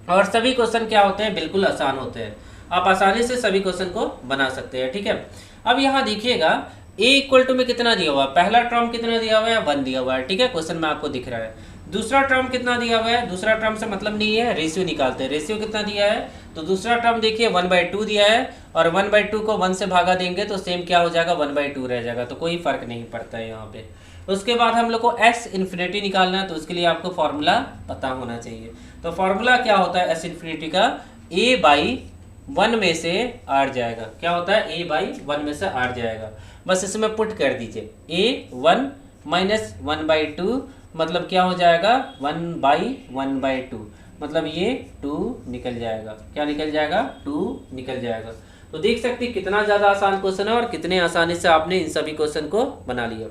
और सभी क्वेश्चन क्या होते हैं, बिल्कुल आसान होते हैं। आप आसानी से सभी क्वेश्चन को बना सकते हैं, ठीक है। अब यहाँ देखिएगा a इक्वल टू में कितना दिया हुआ है, पहला टर्म कितना दिया हुआ है, 1 दिया हुआ है, ठीक है। क्वेश्चन में आपको दिख रहा है। दूसरा टर्म कितना दिया हुआ है, दूसरा टर्म से मतलब नहीं है, रेशियो निकालते हैं। रेशियो कितना दिया है, तो दूसरा टर्म देखिए 1/2 दिया है और 1/2 को 1 से भागा देंगे तो सेम क्या हो जाएगा, 1/2 रह जाएगा। तो कोई फर्क नहीं पड़ता है यहाँ पे। उसके बाद हम लोग को एस इन्फिनिटी निकालना है, तो उसके लिए आपको फॉर्मूला पता होना चाहिए। तो फॉर्मूला क्या होता है एस इन्फिनिटी का, a/1 में से r जाएगा। क्या होता है, a/1 में से r जाएगा। बस इसमें पुट कर दीजिए a1 माइनस 1/2 मतलब क्या हो जाएगा, 1/1/2 मतलब ये 2 निकल जाएगा। क्या निकल जाएगा, 2 निकल जाएगा। तो देख सकते हैं कितना ज़्यादा आसान क्वेश्चन है और कितने आसानी से आपने इन सभी क्वेश्चन को बना लिया।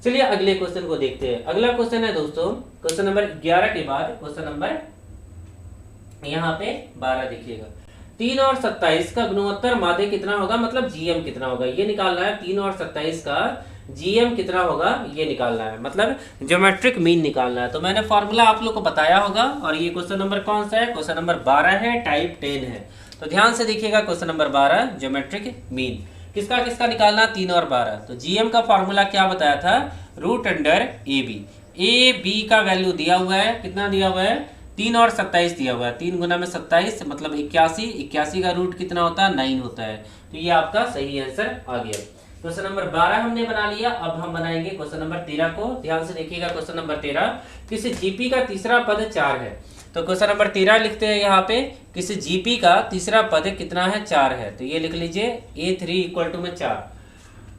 चलिए अगले क्वेश्चन को देखते हैं। अगला क्वेश्चन है दोस्तों क्वेश्चन नंबर 11 के बाद क्वेश्चन नंबर यहाँ पे 12 देखिएगा। 3 और 27 का गुणोत्तर माध्य कितना होगा, मतलब जीएम कितना होगा, ये निकालना है। 3 और 27 का जीएम कितना होगा ये निकालना है, मतलब ज्योमेट्रिक मीन निकालना है। तो मैंने फॉर्मूला आप लोग को बताया होगा। और ये क्वेश्चन नंबर कौन सा है, क्वेश्चन नंबर 12 है, टाइप 10 है। तो ध्यान से देखिएगा क्वेश्चन नंबर 12 ज्योमेट्रिक मीन किसका किसका निकालना, 3 और 12। तो जीएम का फॉर्मूला क्या बताया था, root under A B. A B का वैल्यू दिया हुआ है, कितना दिया हुआ है, 3 और 27 दिया हुआ है। 3 गुना में 27 मतलब 81। 81 का रूट कितना होता है, 9 होता है। तो ये आपका सही आंसर आ गया। क्वेश्चन नंबर 12 हमने बना लिया। अब हम बनाएंगे क्वेश्चन नंबर 13 को। ध्यान से देखिएगा क्वेश्चन नंबर 13, किसी जीपी का तीसरा पद 4 है। तो क्वेश्चन नंबर 13 लिखते हैं यहाँ पे, किसी जीपी का तीसरा पद कितना है, 4 है। तो ये लिख लीजिए a3 इक्वल टू में 4।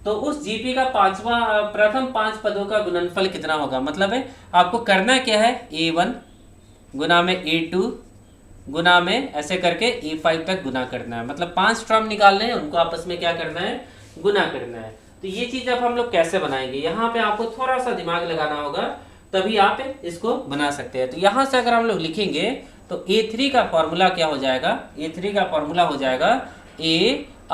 तो उस जीपी का प्रथम 5 पदों का गुणनफल कितना होगा, मतलब है आपको करना क्या है, a1 गुना में a2 गुना में ऐसे करके a5 तक गुना करना है। मतलब 5 टर्म निकालने हैं, उनको आपस में क्या करना है, गुना करना है। तो ये चीज अब हम लोग कैसे बनाएंगे, यहाँ पे आपको थोड़ा सा दिमाग लगाना होगा, तभी आप इसको बना सकते हैं। तो यहाँ से अगर हम लोग लिखेंगे तो a3 का फॉर्मूला क्या हो जाएगा, a3 का फॉर्मूला हो जाएगा a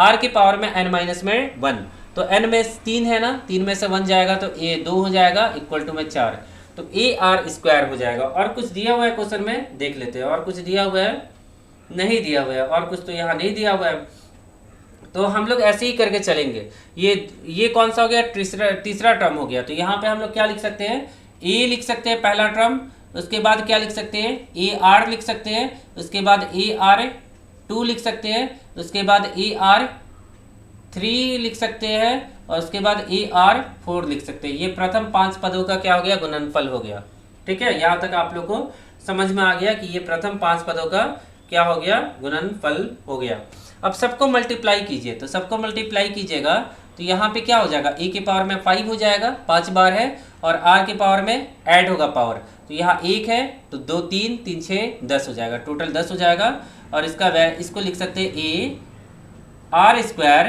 r की पावर में n माइनस में 1। तो n में 3 है ना, 3 में से 1 जाएगा तो a 2 हो जाएगा इक्वल टू में 4। तो AR स्क्वायर हो जाएगा। और कुछ दिया हुआ है क्वेश्चन में, देख लेते हैं। और कुछ दिया हुआ है, नहीं दिया हुआ है। और कुछ तो यहाँ नहीं दिया हुआ है। तो हम लोग ऐसे ही करके चलेंगे। ये कौन सा हो गया, तीसरा टर्म हो गया। तो यहाँ पे हम लोग क्या लिख सकते हैं, A लिख सकते हैं पहला टर्म, उसके बाद क्या लिख सकते हैं, AR लिख सकते हैं, उसके बाद AR2 लिख सकते हैं, उसके बाद AR 3 लिख सकते हैं और उसके बाद AR 4 लिख सकते हैं। ये प्रथम 5 पदों का क्या हो गया, गुणनफल हो गया। ठीक है, यहाँ तक आप लोग को समझ में आ गया कि ये प्रथम 5 पदों का क्या हो गया, गुणनफल हो गया। अब सबको मल्टीप्लाई कीजिए, तो सबको मल्टीप्लाई कीजिएगा तो यहाँ पे क्या हो जाएगा, a के पावर में 5 हो जाएगा, 5 बार है, और r के पावर में ऐड होगा पावर, तो यहाँ 1 है तो 2 3 3 6 10 हो जाएगा, टोटल 10 हो जाएगा। और इसको लिख सकते हैं a r स्क्वायर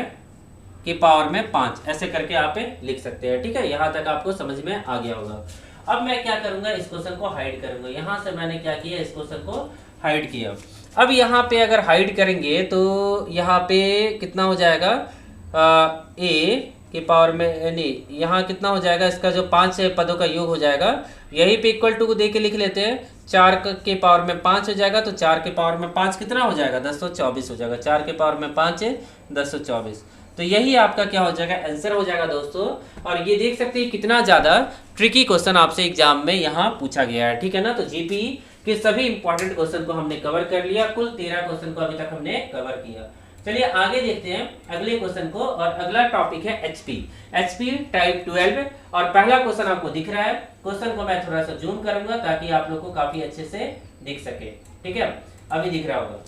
के पावर में 5, ऐसे करके आप लिख सकते हैं। ठीक है, यहाँ तक आपको समझ में आ गया होगा। अब मैं क्या करूँगा, इस क्वेश्चन को हाइड करूँगा। यहाँ से मैंने क्या किया, इस क्वेश्चन को हाइड किया। अब यहाँ पे अगर हाइड करेंगे तो यहाँ पे कितना हो जाएगा, ए के पावर में नहीं, यहाँ कितना हो जाएगा, इसका जो 5 पदों का योग हो जाएगा, यही पे इक्वल टू को दे के लिख लेते हैं। 4 के पावर में 5 हो जाएगा, तो 4 के पावर में 5 कितना हो जाएगा, 1024 हो जाएगा। 4 के पावर में 5 है 1024, तो यही आपका क्या हो जाएगा, आंसर हो जाएगा दोस्तों। और ये देख सकते हैं कितना ज़्यादा ट्रिकी क्वेश्चन आपसे एग्जाम में यहाँ पूछा गया है। ठीक है ना, तो जीपी के सभी इंपॉर्टेंट क्वेश्चन को हमने कवर कर लिया। कुल 13 क्वेश्चन को अभी तक हमने कवर किया। चलिए आगे देखते हैं अगले क्वेश्चन को, और अगला टॉपिक है एचपी टाइप 12। और पहला क्वेश्चन आपको दिख रहा है, क्वेश्चन को मैं थोड़ा सा जूम करूंगा ताकि आप लोग को काफी अच्छे से दिख सके। ठीक है, अभी दिख रहा होगा।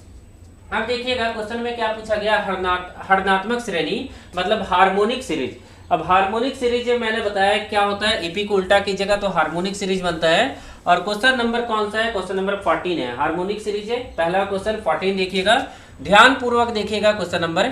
अब देखिएगा क्वेश्चन में क्या पूछा गया, हरणात्मक श्रेणी मतलब हार्मोनिक सीरीज। अब हार्मोनिक सीरीज मैंने बताया क्या होता है, एपी को उल्टा कीजिएगा तो हार्मोनिक सीरीज बनता है। और क्वेश्चन नंबर कौन सा है, क्वेश्चन नंबर 14 है, हार्मोनिक सीरीज है। पहला क्वेश्चन 14 देखिएगा, ध्यान पूर्वक देखिएगा क्वेश्चन नंबर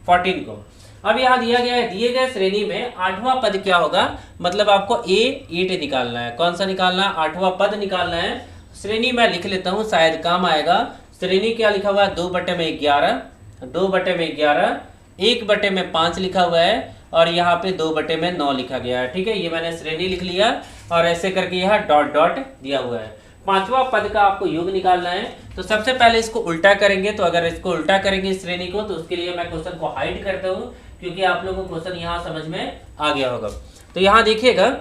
14 को। अब यहाँ दिया गया है, दिए गए श्रेणी में 8वां पद क्या होगा, मतलब आपको A8 निकालना है। कौन सा निकालना है, 8वां पद निकालना है। श्रेणी मैं लिख लेता हूँ, शायद काम आएगा। श्रेणी क्या लिखा हुआ है, 2/11, 2/11, 1/5 लिखा हुआ है, और यहाँ पे 2/9 लिखा गया है। ठीक है, ये मैंने श्रेणी लिख लिया, और ऐसे करके यहाँ डॉट डॉट दिया हुआ है। 5वां पद का आपको योग निकालना है। तो सबसे पहले इसको उल्टा करेंगे, तो अगर इसको उल्टा करेंगे इस श्रेणी को, तो उसके लिए मैं क्वेश्चन को हाइड करता हूँ, क्योंकि आप लोगों को क्वेश्चन यहाँ समझ में आ गया होगा। तो यहाँ देखिएगा,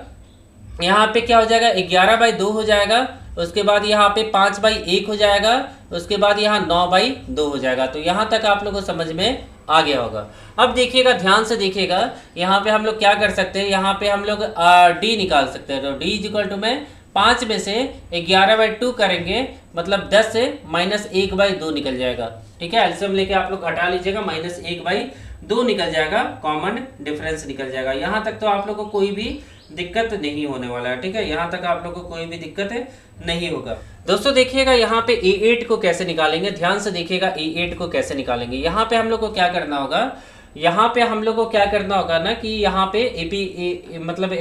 यहाँ पे क्या हो जाएगा, 11/2 हो जाएगा, उसके बाद यहाँ पे 5/1 हो जाएगा, उसके बाद यहाँ 9/2 हो जाएगा। तो यहाँ तक आप लोगों को समझ में आ गया होगा। अब देखिएगा, ध्यान से देखिएगा, यहाँ पे हम लोग क्या कर सकते हैं, यहाँ पे हम लोग डी निकाल सकते हैं। तो डी इक्वल टू में 5 में से 11/2 करेंगे, मतलब 10 से -1/2 निकल जाएगा। ठीक है, एलसीएम लेके आप लोग घटा लीजिएगा, -1/2 निकल जाएगा, कॉमन डिफरेंस निकल जाएगा। यहाँ तक तो आप लोग को कोई भी दिक्कत नहीं होने वाला है। ठीक है, यहाँ तक आप लोग को कोई भी दिक्कत नहीं होगा। दोस्तों देखिएगा यहाँ पे A8 को कैसे निकालेंगे, ध्यान से देखिएगा A8 को कैसे निकालेंगे। यहाँ पे हम लोग को क्या करना होगा, यहाँ पे हम लोग को क्या करना होगा ना, कि यहाँ पे AP मतलब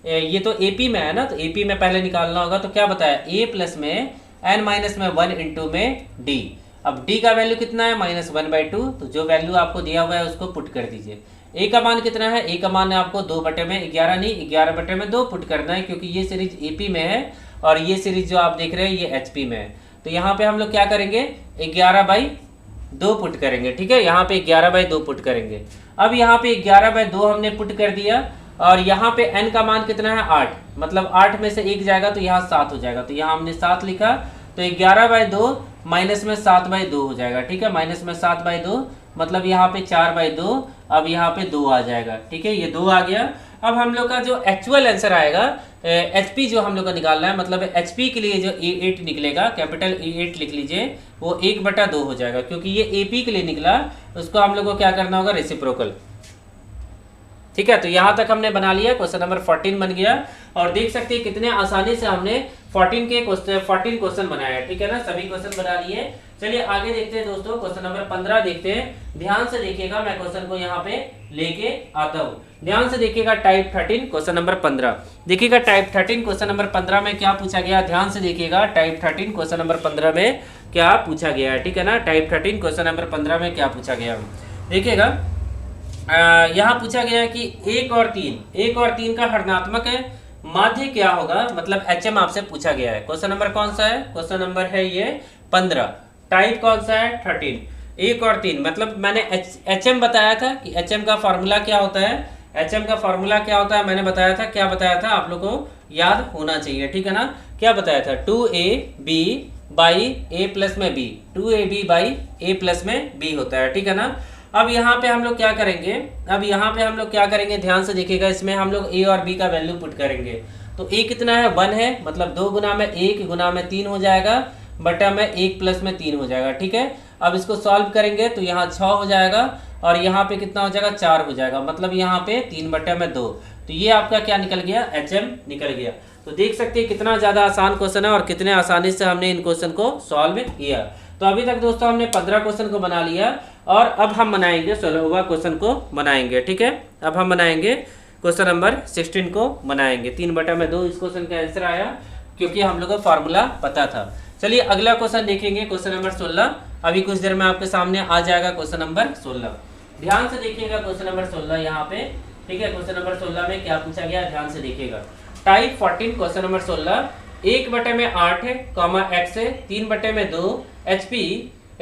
ये तो AP में है ना, तो AP में पहले निकालना होगा। तो क्या बताया, A प्लस में n-1 इंटू में D। अब D का वैल्यू कितना है, -1/2, तो जो वैल्यू आपको दिया हुआ है उसको पुट कर दीजिए। A का मान कितना है, A का मान है आपको 2/11 नहीं 11/2 पुट करना है, क्योंकि ये सीरीज AP में है और ये सीरीज जो आप देख रहे हैं ये HP में है। तो यहाँ पे हम लोग क्या करेंगे, 11/2 पुट करेंगे। ठीक है, यहाँ पे 11/2 पुट करेंगे। अब यहाँ पे 11/2 हमने पुट कर दिया, और यहाँ पे n का मान कितना है, 8, मतलब 8 में से 1 जाएगा तो यहाँ 7 हो जाएगा। तो यहाँ हमने 7 लिखा, तो 11/2 माइनस में 7/2 हो जाएगा। ठीक है, माइनस में 7/2 मतलब यहाँ पे 4/2, अब यहाँ पे 2 आ जाएगा। ठीक है, ये 2 आ गया। अब हम लोग का जो एक्चुअल आंसर आएगा, HP जो हम लोग का निकालना है, मतलब HP के लिए जो A8 निकलेगा, कैपिटल A8 लिख लीजिए, वो 1/2 हो जाएगा, क्योंकि ये AP के लिए निकला, उसको हम लोग को क्या करना होगा, रेसिप्रोकल। ठीक है, तो यहाँ तक हमने बना लिया, क्वेश्चन नंबर 14 बन गया। और देख सकते हैं कितने आसानी से हमने 14 क्वेश्चन बनाया है। ठीक है ना, सभी क्वेश्चन बना लिए। चलिए आगे देखते हैं दोस्तों, क्वेश्चन नंबर 15 देखते हैं। ध्यान से देखिएगा, मैं क्वेश्चन को यहाँ पे लेके आता हूँ। ध्यान से देखिएगा, टाइप 13 क्वेश्चन नंबर 15 देखिएगा। टाइप 13 क्वेश्चन नंबर 15 में क्या पूछा गया, ध्यान से देखिएगा। टाइप 13 क्वेश्चन नंबर 15 में क्या पूछा गया है। ठीक है ना, टाइप 13 क्वेश्चन नंबर 15 में क्या पूछा गया, देखिएगा। यहाँ पूछा गया है कि 1 और 3 का हरणात्मक है माध्य क्या होगा, मतलब HM आपसे पूछा गया है। क्वेश्चन नंबर कौन सा है, क्वेश्चन नंबर है ये 15। टाइप कौन सा है, 13। 1 और 3, मतलब मैंने HM बताया था कि HM का फॉर्मूला क्या होता है। HM का फॉर्मूला क्या होता है मैंने बताया था, क्या बताया था आप लोगों को याद होना चाहिए। ठीक है ना, क्या बताया था, 2AB/A प्लस में B, 2AB/A प्लस में B होता है। ठीक है ना, अब यहाँ पे हम लोग क्या करेंगे, ध्यान से देखिएगा, इसमें हम लोग a और b का वैल्यू पुट करेंगे। तो a कितना है, 1 है, मतलब 2 गुना में 1 गुना में 3 हो जाएगा, बटा में 1 प्लस में 3 हो जाएगा। ठीक है, अब इसको सॉल्व करेंगे तो यहाँ 6 हो जाएगा और यहाँ पे कितना हो जाएगा, 4 हो जाएगा, मतलब यहाँ पे 3 बटा में 2। तो ये आपका क्या निकल गया, HM निकल गया। तो देख सकते हैं कितना ज़्यादा आसान क्वेश्चन है और कितने आसानी से हमने इन क्वेश्चन को सॉल्व किया। तो अभी तक दोस्तों हमने 15 क्वेश्चन को बना लिया और अब हम बनाएंगे 16वां क्वेश्चन को बनाएंगे। ठीक है, अब हम बनाएंगे क्वेश्चन नंबर 16 को बनाएंगे। 3 बटा में 2 इस क्वेश्चन का आंसर आया, क्योंकि हम लोग को फार्मूला पता था। चलिए अगला क्वेश्चन देखेंगे, क्वेश्चन नंबर 16। अभी कुछ देर में आपके सामने आ जाएगा क्वेश्चन नंबर 16। ध्यान से देखिएगा क्वेश्चन नंबर 16 यहाँ पे। ठीक है, क्वेश्चन नंबर 16 में क्या पूछा गया, ध्यान से देखिएगा। टाइप 14 क्वेश्चन नंबर 16, 1 बटे में 8 x है, 3 बटे में 2 HP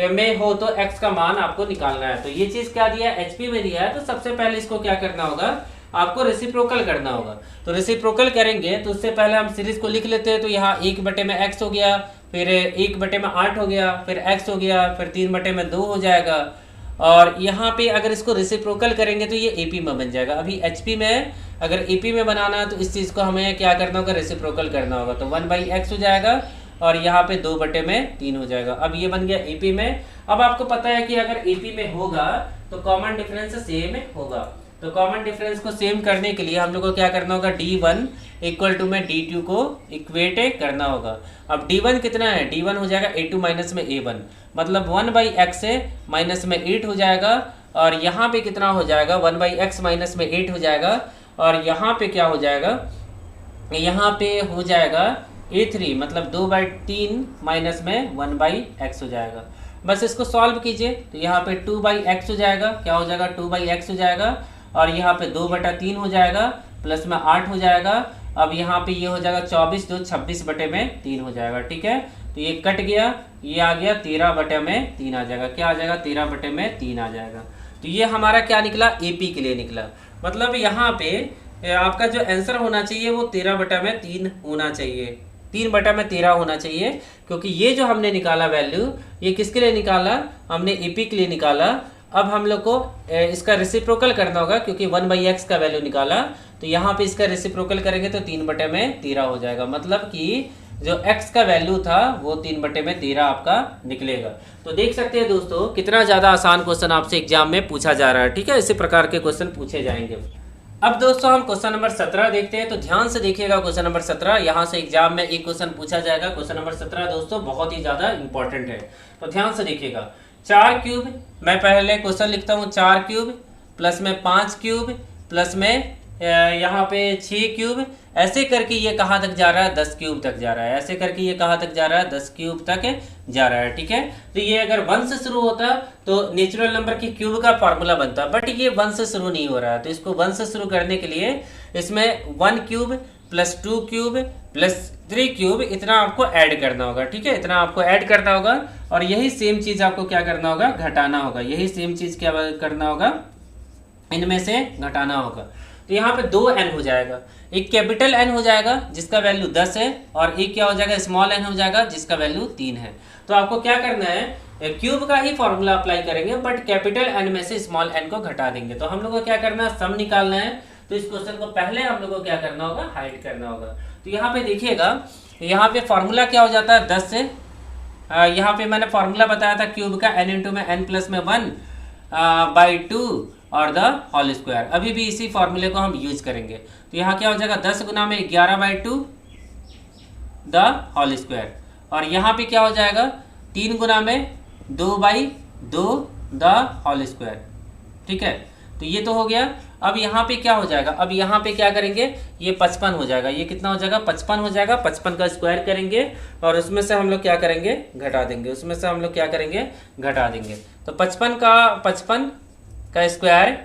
में हो तो x का मान आपको निकालना है। तो ये चीज क्या दिया है, HP में दिया है, तो सबसे पहले इसको क्या करना होगा, आपको रेसिप्रोकल करना होगा। तो रेसिप्रोकल करेंगे तो उससे पहले हम सीरीज को लिख लेते हैं। तो यहाँ 1 बटे में x हो गया, फिर 1 बटे में 8 हो गया, फिर x हो गया, फिर 3 बटे में 2 हो जाएगा। और यहाँ पे अगर इसको रेसिप्रोकल करेंगे तो ये AP में बन जाएगा। अभी HP में अगर AP में बनाना है तो इस चीज़ को हमें क्या करना होगा, रेसिप्रोकल करना होगा। तो 1/x हो जाएगा और यहाँ पे 2 बटे में 3 हो जाएगा। अब ये बन गया AP में। अब आपको पता है कि अगर AP में होगा तो कॉमन डिफरेंस सेम होगा। तो कॉमन डिफरेंस को सेम करने के लिए हम लोग को क्या करना होगा, D1 इक्वल टू में D2 को इक्वेट करना होगा। अब D1 कितना है, D1 हो जाएगा A2 माइनस में A1, मतलब 1/x से माइनस में 8 हो जाएगा। और यहाँ पे कितना हो जाएगा, 1/x माइनस में 8 हो जाएगा। और यहाँ पे क्या हो जाएगा, यहाँ पे हो जाएगा A3, मतलब 2/3 माइनस में 1/x हो जाएगा। बस इसको सॉल्व कीजिए तो यहाँ पे 2/x हो जाएगा, क्या हो जाएगा, 2/x हो जाएगा। और यहाँ पे 2/3 हो जाएगा, प्लस में 8 हो जाएगा। अब यहाँ पे ये हो जाएगा 24, 2 26 बटे में 3 हो जाएगा। ठीक है, तो ये कट गया, ये आ गया 13 बटे में 3 आ जाएगा। क्या आ जाएगा, 13 बटे में 3 आ जाएगा। तो ये हमारा क्या निकला, AP के लिए निकला। मतलब यहाँ पे आपका जो आंसर होना चाहिए वो 13 बटा में 3 होना चाहिए, 3 बटा में 13 होना चाहिए, क्योंकि ये जो हमने निकाला वैल्यू, ये किसके लिए निकाला, हमने AP के लिए निकाला। अब हम लोग को इसका रेसिप्रोकल करना होगा, क्योंकि 1/x का वैल्यू निकाला, तो यहाँ पे इसका रेसिप्रोकल करेंगे तो 3 बटे में 13 हो जाएगा। मतलब कि जो x का वैल्यू था वो 3 बटे में 13 आपका निकलेगा। तो देख सकते हैं दोस्तों कितना ज़्यादा आसान क्वेश्चन आपसे एग्जाम में पूछा जा रहा है। ठीक है, इसी प्रकार के क्वेश्चन पूछे जाएंगे। अब दोस्तों हम क्वेश्चन नंबर 17 देखते हैं। तो ध्यान से देखिएगा क्वेश्चन नंबर 17, यहाँ से एग्जाम में एक क्वेश्चन पूछा जाएगा। क्वेश्चन नंबर 17 दोस्तों बहुत ही ज़्यादा इंपॉर्टेंट है, तो ध्यान से देखिएगा। 4 क्यूब, मैं पहले क्वेश्चन लिखता हूँ, 4 क्यूब प्लस में 5 क्यूब प्लस में यहाँ पे 6 क्यूब, ऐसे करके ये कहाँ तक जा रहा है, 10 क्यूब तक जा रहा है। ऐसे करके ये कहाँ तक जा रहा है, 10 क्यूब तक जा रहा है। ठीक है, तो ये अगर 1 से शुरू होता तो नेचुरल नंबर की क्यूब का फार्मूला बनता, बट ये 1 से शुरू नहीं हो रहा है। तो इसको 1 से शुरू करने के लिए इसमें 1 cube plus 2 cube plus 3 cube इतना आपको ऐड करना होगा। ठीक है, इतना आपको ऐड करना होगा और यही सेम चीज़ आपको क्या करना होगा, घटाना होगा। यही सेम चीज़ क्या करना होगा, इनमें से घटाना होगा। तो यहाँ पे 2n हो जाएगा, एक कैपिटल N हो जाएगा जिसका वैल्यू 10 है, और एक क्या हो जाएगा, स्मॉल n हो जाएगा जिसका वैल्यू 3 है। तो आपको क्या करना है, क्यूब का ही फॉर्मूला अप्लाई करेंगे, बट कैपिटल N में से स्मॉल n को घटा देंगे। तो हम लोग को क्या करना है, सम निकालना है। तो इस क्वेश्चन को पहले हम लोग को क्या करना होगा, हाइड करना होगा। तो यहाँ पे देखिएगा, यहाँ पे फॉर्मूला क्या हो जाता है, 10 से यहाँ पे मैंने फॉर्मूला बताया था क्यूब का, n इंटू में n प्लस में 1/2 और द होल स्क्वायर। अभी भी इसी फॉर्मूले को हम यूज करेंगे। तो यहाँ क्या हो जाएगा, 10 गुना में 11/2 द होल स्क्वायर, और यहाँ पे क्या हो जाएगा, 3 गुना में 2/2 द होल स्क्वायर। ठीक है, तो ये तो हो गया। अब यहाँ पे क्या हो जाएगा, अब यहाँ पे क्या करेंगे, ये 55 हो जाएगा। ये कितना हो जाएगा, 55 हो जाएगा। 55 का स्क्वायर करेंगे और उसमें से हम लोग क्या करेंगे, घटा देंगे। उसमें से हम लोग क्या करेंगे, घटा देंगे। तो 55 का स्क्वायर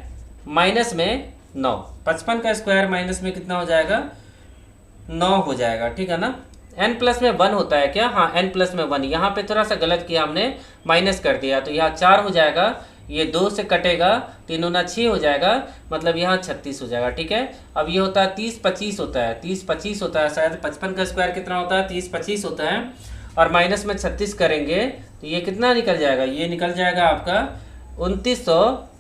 माइनस में 9, 55 का स्क्वायर माइनस में कितना हो जाएगा, 9 हो जाएगा। ठीक है ना, n प्लस में 1 होता है क्या, हाँ n प्लस में 1। यहाँ पे थोड़ा सा गलत किया हमने, माइनस कर दिया। तो यहाँ 4 हो जाएगा, ये 2 से कटेगा, 3 गुना 6 हो जाएगा, मतलब यहाँ 36 हो जाएगा। ठीक है, अब ये होता है 30 25 होता है, 30 25 होता है शायद। 55 का स्क्वायर कितना होता है, 30 25 होता है, और माइनस में 36 करेंगे तो ये कितना निकल जाएगा, ये निकल जाएगा आपका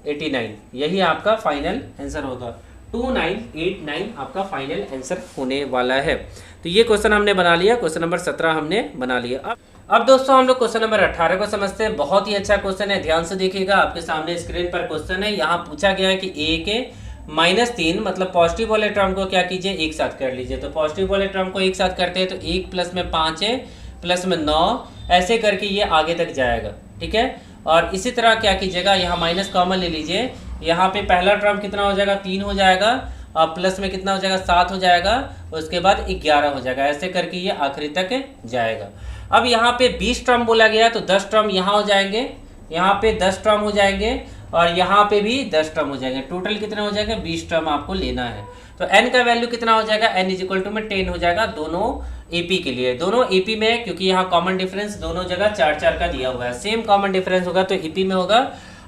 89, यही आपका फाइनल आंसर होगा। 2989 आपका फाइनल आंसर होने वाला है। तो ये क्वेश्चन हमने बना लिया, क्वेश्चन नंबर 17 हमने बना लिया। अब दोस्तों हम लोग क्वेश्चन नंबर 18 को समझते हैं। बहुत ही अच्छा क्वेश्चन है, ध्यान से देखिएगा। आपके सामने स्क्रीन पर क्वेश्चन है। यहाँ पूछा गया है कि a के -3 मतलब पॉजिटिव वाले टर्म को क्या कीजिए, एक साथ कर लीजिए। तो पॉजिटिव वाले टर्म को एक साथ करते हैं तो 1 प्लस में 5 है, प्लस में 9, ऐसे करके ये आगे तक जाएगा, ठीक है। और इसी तरह क्या कीजिएगा, यहाँ माइनस कॉमन ले लीजिए। यहाँ पे पहला टर्म कितना हो जाएगा, 3 हो जाएगा, और प्लस में कितना हो जाएगा, 7 हो जाएगा, उसके बाद 11 हो जाएगा, ऐसे करके ये आखिरी तक जाएगा। अब यहाँ पे 20 टर्म बोला गया तो 10 टर्म यहाँ हो जाएंगे, यहाँ पे 10 टर्म हो जाएंगे, और यहाँ पे भी 10 टर्म हो जाएंगे। टोटल कितना हो जाएगा, 20 टर्म आपको लेना है। तो n का वैल्यू कितना हो जाएगा, n = में 10 हो जाएगा दोनों AP के लिए। दोनों AP में, क्योंकि यहाँ कॉमन डिफरेंस दोनों जगह 4 का दिया हुआ है, सेम कॉमन डिफरेंस होगा तो AP में होगा।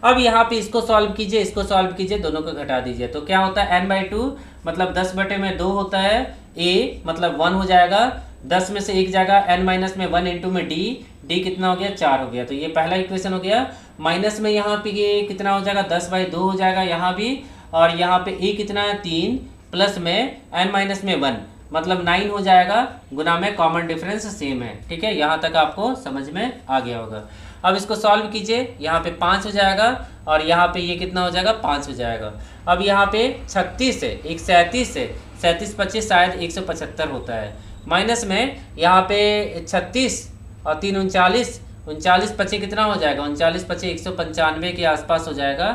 अब यहाँ पे इसको सॉल्व कीजिए, इसको सॉल्व कीजिए, दोनों को घटा दीजिए। तो क्या होता है, n/2 मतलब 10/2 होता है। a मतलब 1 हो जाएगा, 10 में से 1 जाएगा, n- में 1 × में d कितना हो गया, 4 हो गया। तो ये पहला इक्वेशन हो गया। माइनस में यहाँ पे ये कितना हो जाएगा, 10/2 हो जाएगा यहाँ भी, और यहाँ पे a कितना है, 3, प्लस में n- में 1 मतलब 9 हो जाएगा, गुना में कॉमन डिफरेंस सेम है, ठीक है। यहाँ तक आपको समझ में आ गया होगा। अब इसको सॉल्व कीजिए, यहाँ पे 5 हो जाएगा, और यहाँ पे ये कितना हो जाएगा, 5 हो जाएगा। अब यहाँ पे 36 है, एक 37 है, 37 25 शायद 175 होता है। माइनस में यहाँ पे 36 और 3 39, 39 25 कितना हो जाएगा, 39 25 195 के आसपास हो जाएगा,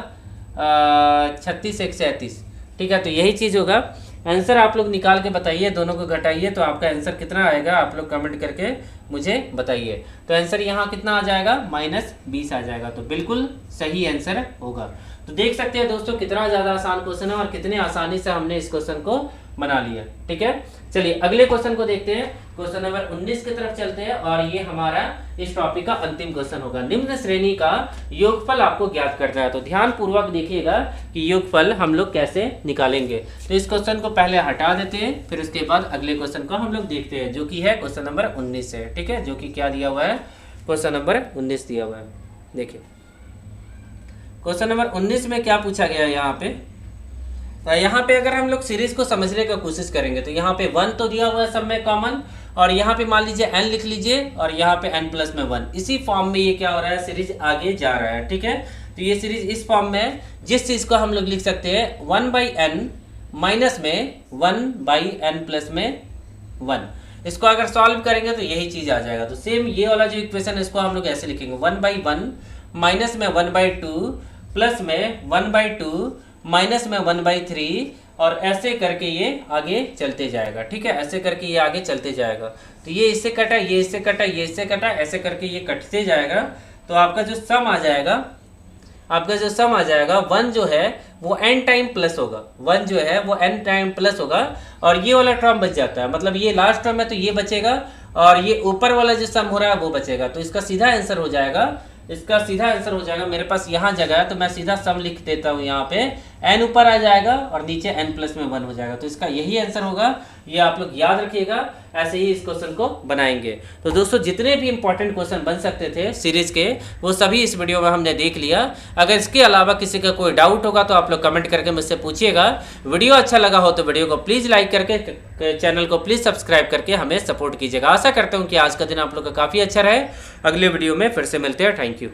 36 1 37, ठीक है। तो यही चीज़ होगा। आंसर आप लोग निकाल के बताइए, दोनों को घटाइए तो आपका आंसर कितना आएगा, आप लोग कमेंट करके मुझे बताइए। तो आंसर यहाँ कितना आ जाएगा, -20 आ जाएगा। तो बिल्कुल सही आंसर होगा। तो देख सकते हैं दोस्तों कितना ज़्यादा आसान क्वेश्चन है, और कितने आसानी से हमने इस क्वेश्चन को बना लिया, ठीक है। चलिए अगले क्वेश्चन को देखते हैं। क्वेश्चन नंबर 19 की तरफ चलते हैं, और ये हमारा इस टॉपिक का अंतिम क्वेश्चन होगा। निम्न श्रेणी का योगफल आपको ज्ञात करना है। तो ध्यान पूर्वक देखिएगा कि योगफल हम लोग कैसे निकालेंगे। तो इस क्वेश्चन को पहले हटा देते हैं, फिर उसके बाद अगले क्वेश्चन को हम लोग देखते हैं, जो कि है क्वेश्चन नंबर 19 है, ठीक है। जो कि क्या दिया हुआ है, क्वेश्चन नंबर 19 दिया हुआ है। देखिए क्वेश्चन नंबर 19 में क्या पूछा गया है यहाँ पे। तो यहाँ पे अगर हम लोग सीरीज को समझने का कोशिश करेंगे तो यहाँ पे 1 तो दिया हुआ है सब में कॉमन, और यहाँ पे मान लीजिए n लिख लीजिए, और यहाँ पे n + में 1। इसी फॉर्म में ये क्या हो रहा है, सीरीज आगे जा रहा है, ठीक है। तो ये सीरीज इस फॉर्म में, जिस चीज़ को हम लोग लिख सकते हैं 1/n माइनस में 1/n + में 1, इसको अगर सॉल्व करेंगे तो यही चीज़ आ जाएगा। तो सेम ये वाला जो इक्वेशन है इसको हम लोग ऐसे लिखेंगे, 1/1 माइनस में 1/2 प्लस में 1/2 माइनस में 1/3, और ऐसे करके ये आगे चलते जाएगा, ठीक है। ऐसे करके ये आगे चलते जाएगा। तो ये इससे कटा, ये इससे कटा, ये इससे कटा, ऐसे करके ये कटते जाएगा। तो आपका जो सम आ जाएगा, आपका जो सम आ जाएगा 1 जो है वो n टाइम प्लस होगा, 1 जो है वो n टाइम प्लस होगा, और ये वाला टर्म बच जाता है, मतलब ये लास्ट टर्म है तो ये बचेगा, और ये ऊपर वाला जो सम हो रहा है वो बचेगा। तो इसका सीधा आंसर हो जाएगा, इसका सीधा आंसर हो जाएगा। मेरे पास यहाँ जगह है तो मैं सीधा सम लिख देता हूँ, यहाँ पे n ऊपर आ जाएगा और नीचे n + में 1 हो जाएगा। तो इसका यही आंसर होगा, ये आप लोग याद रखिएगा। ऐसे ही इस क्वेश्चन को बनाएंगे। तो दोस्तों जितने भी इंपॉर्टेंट क्वेश्चन बन सकते थे सीरीज के, वो सभी इस वीडियो में हमने देख लिया। अगर इसके अलावा किसी का कोई डाउट होगा तो आप लोग कमेंट करके मुझसे पूछिएगा। वीडियो अच्छा लगा हो तो वीडियो को प्लीज़ लाइक करके, चैनल को प्लीज़ सब्सक्राइब करके हमें सपोर्ट कीजिएगा। आशा करता हूँ कि आज का दिन आप लोग का काफ़ी अच्छा रहे। अगले वीडियो में फिर से मिलते हैं। Thank you.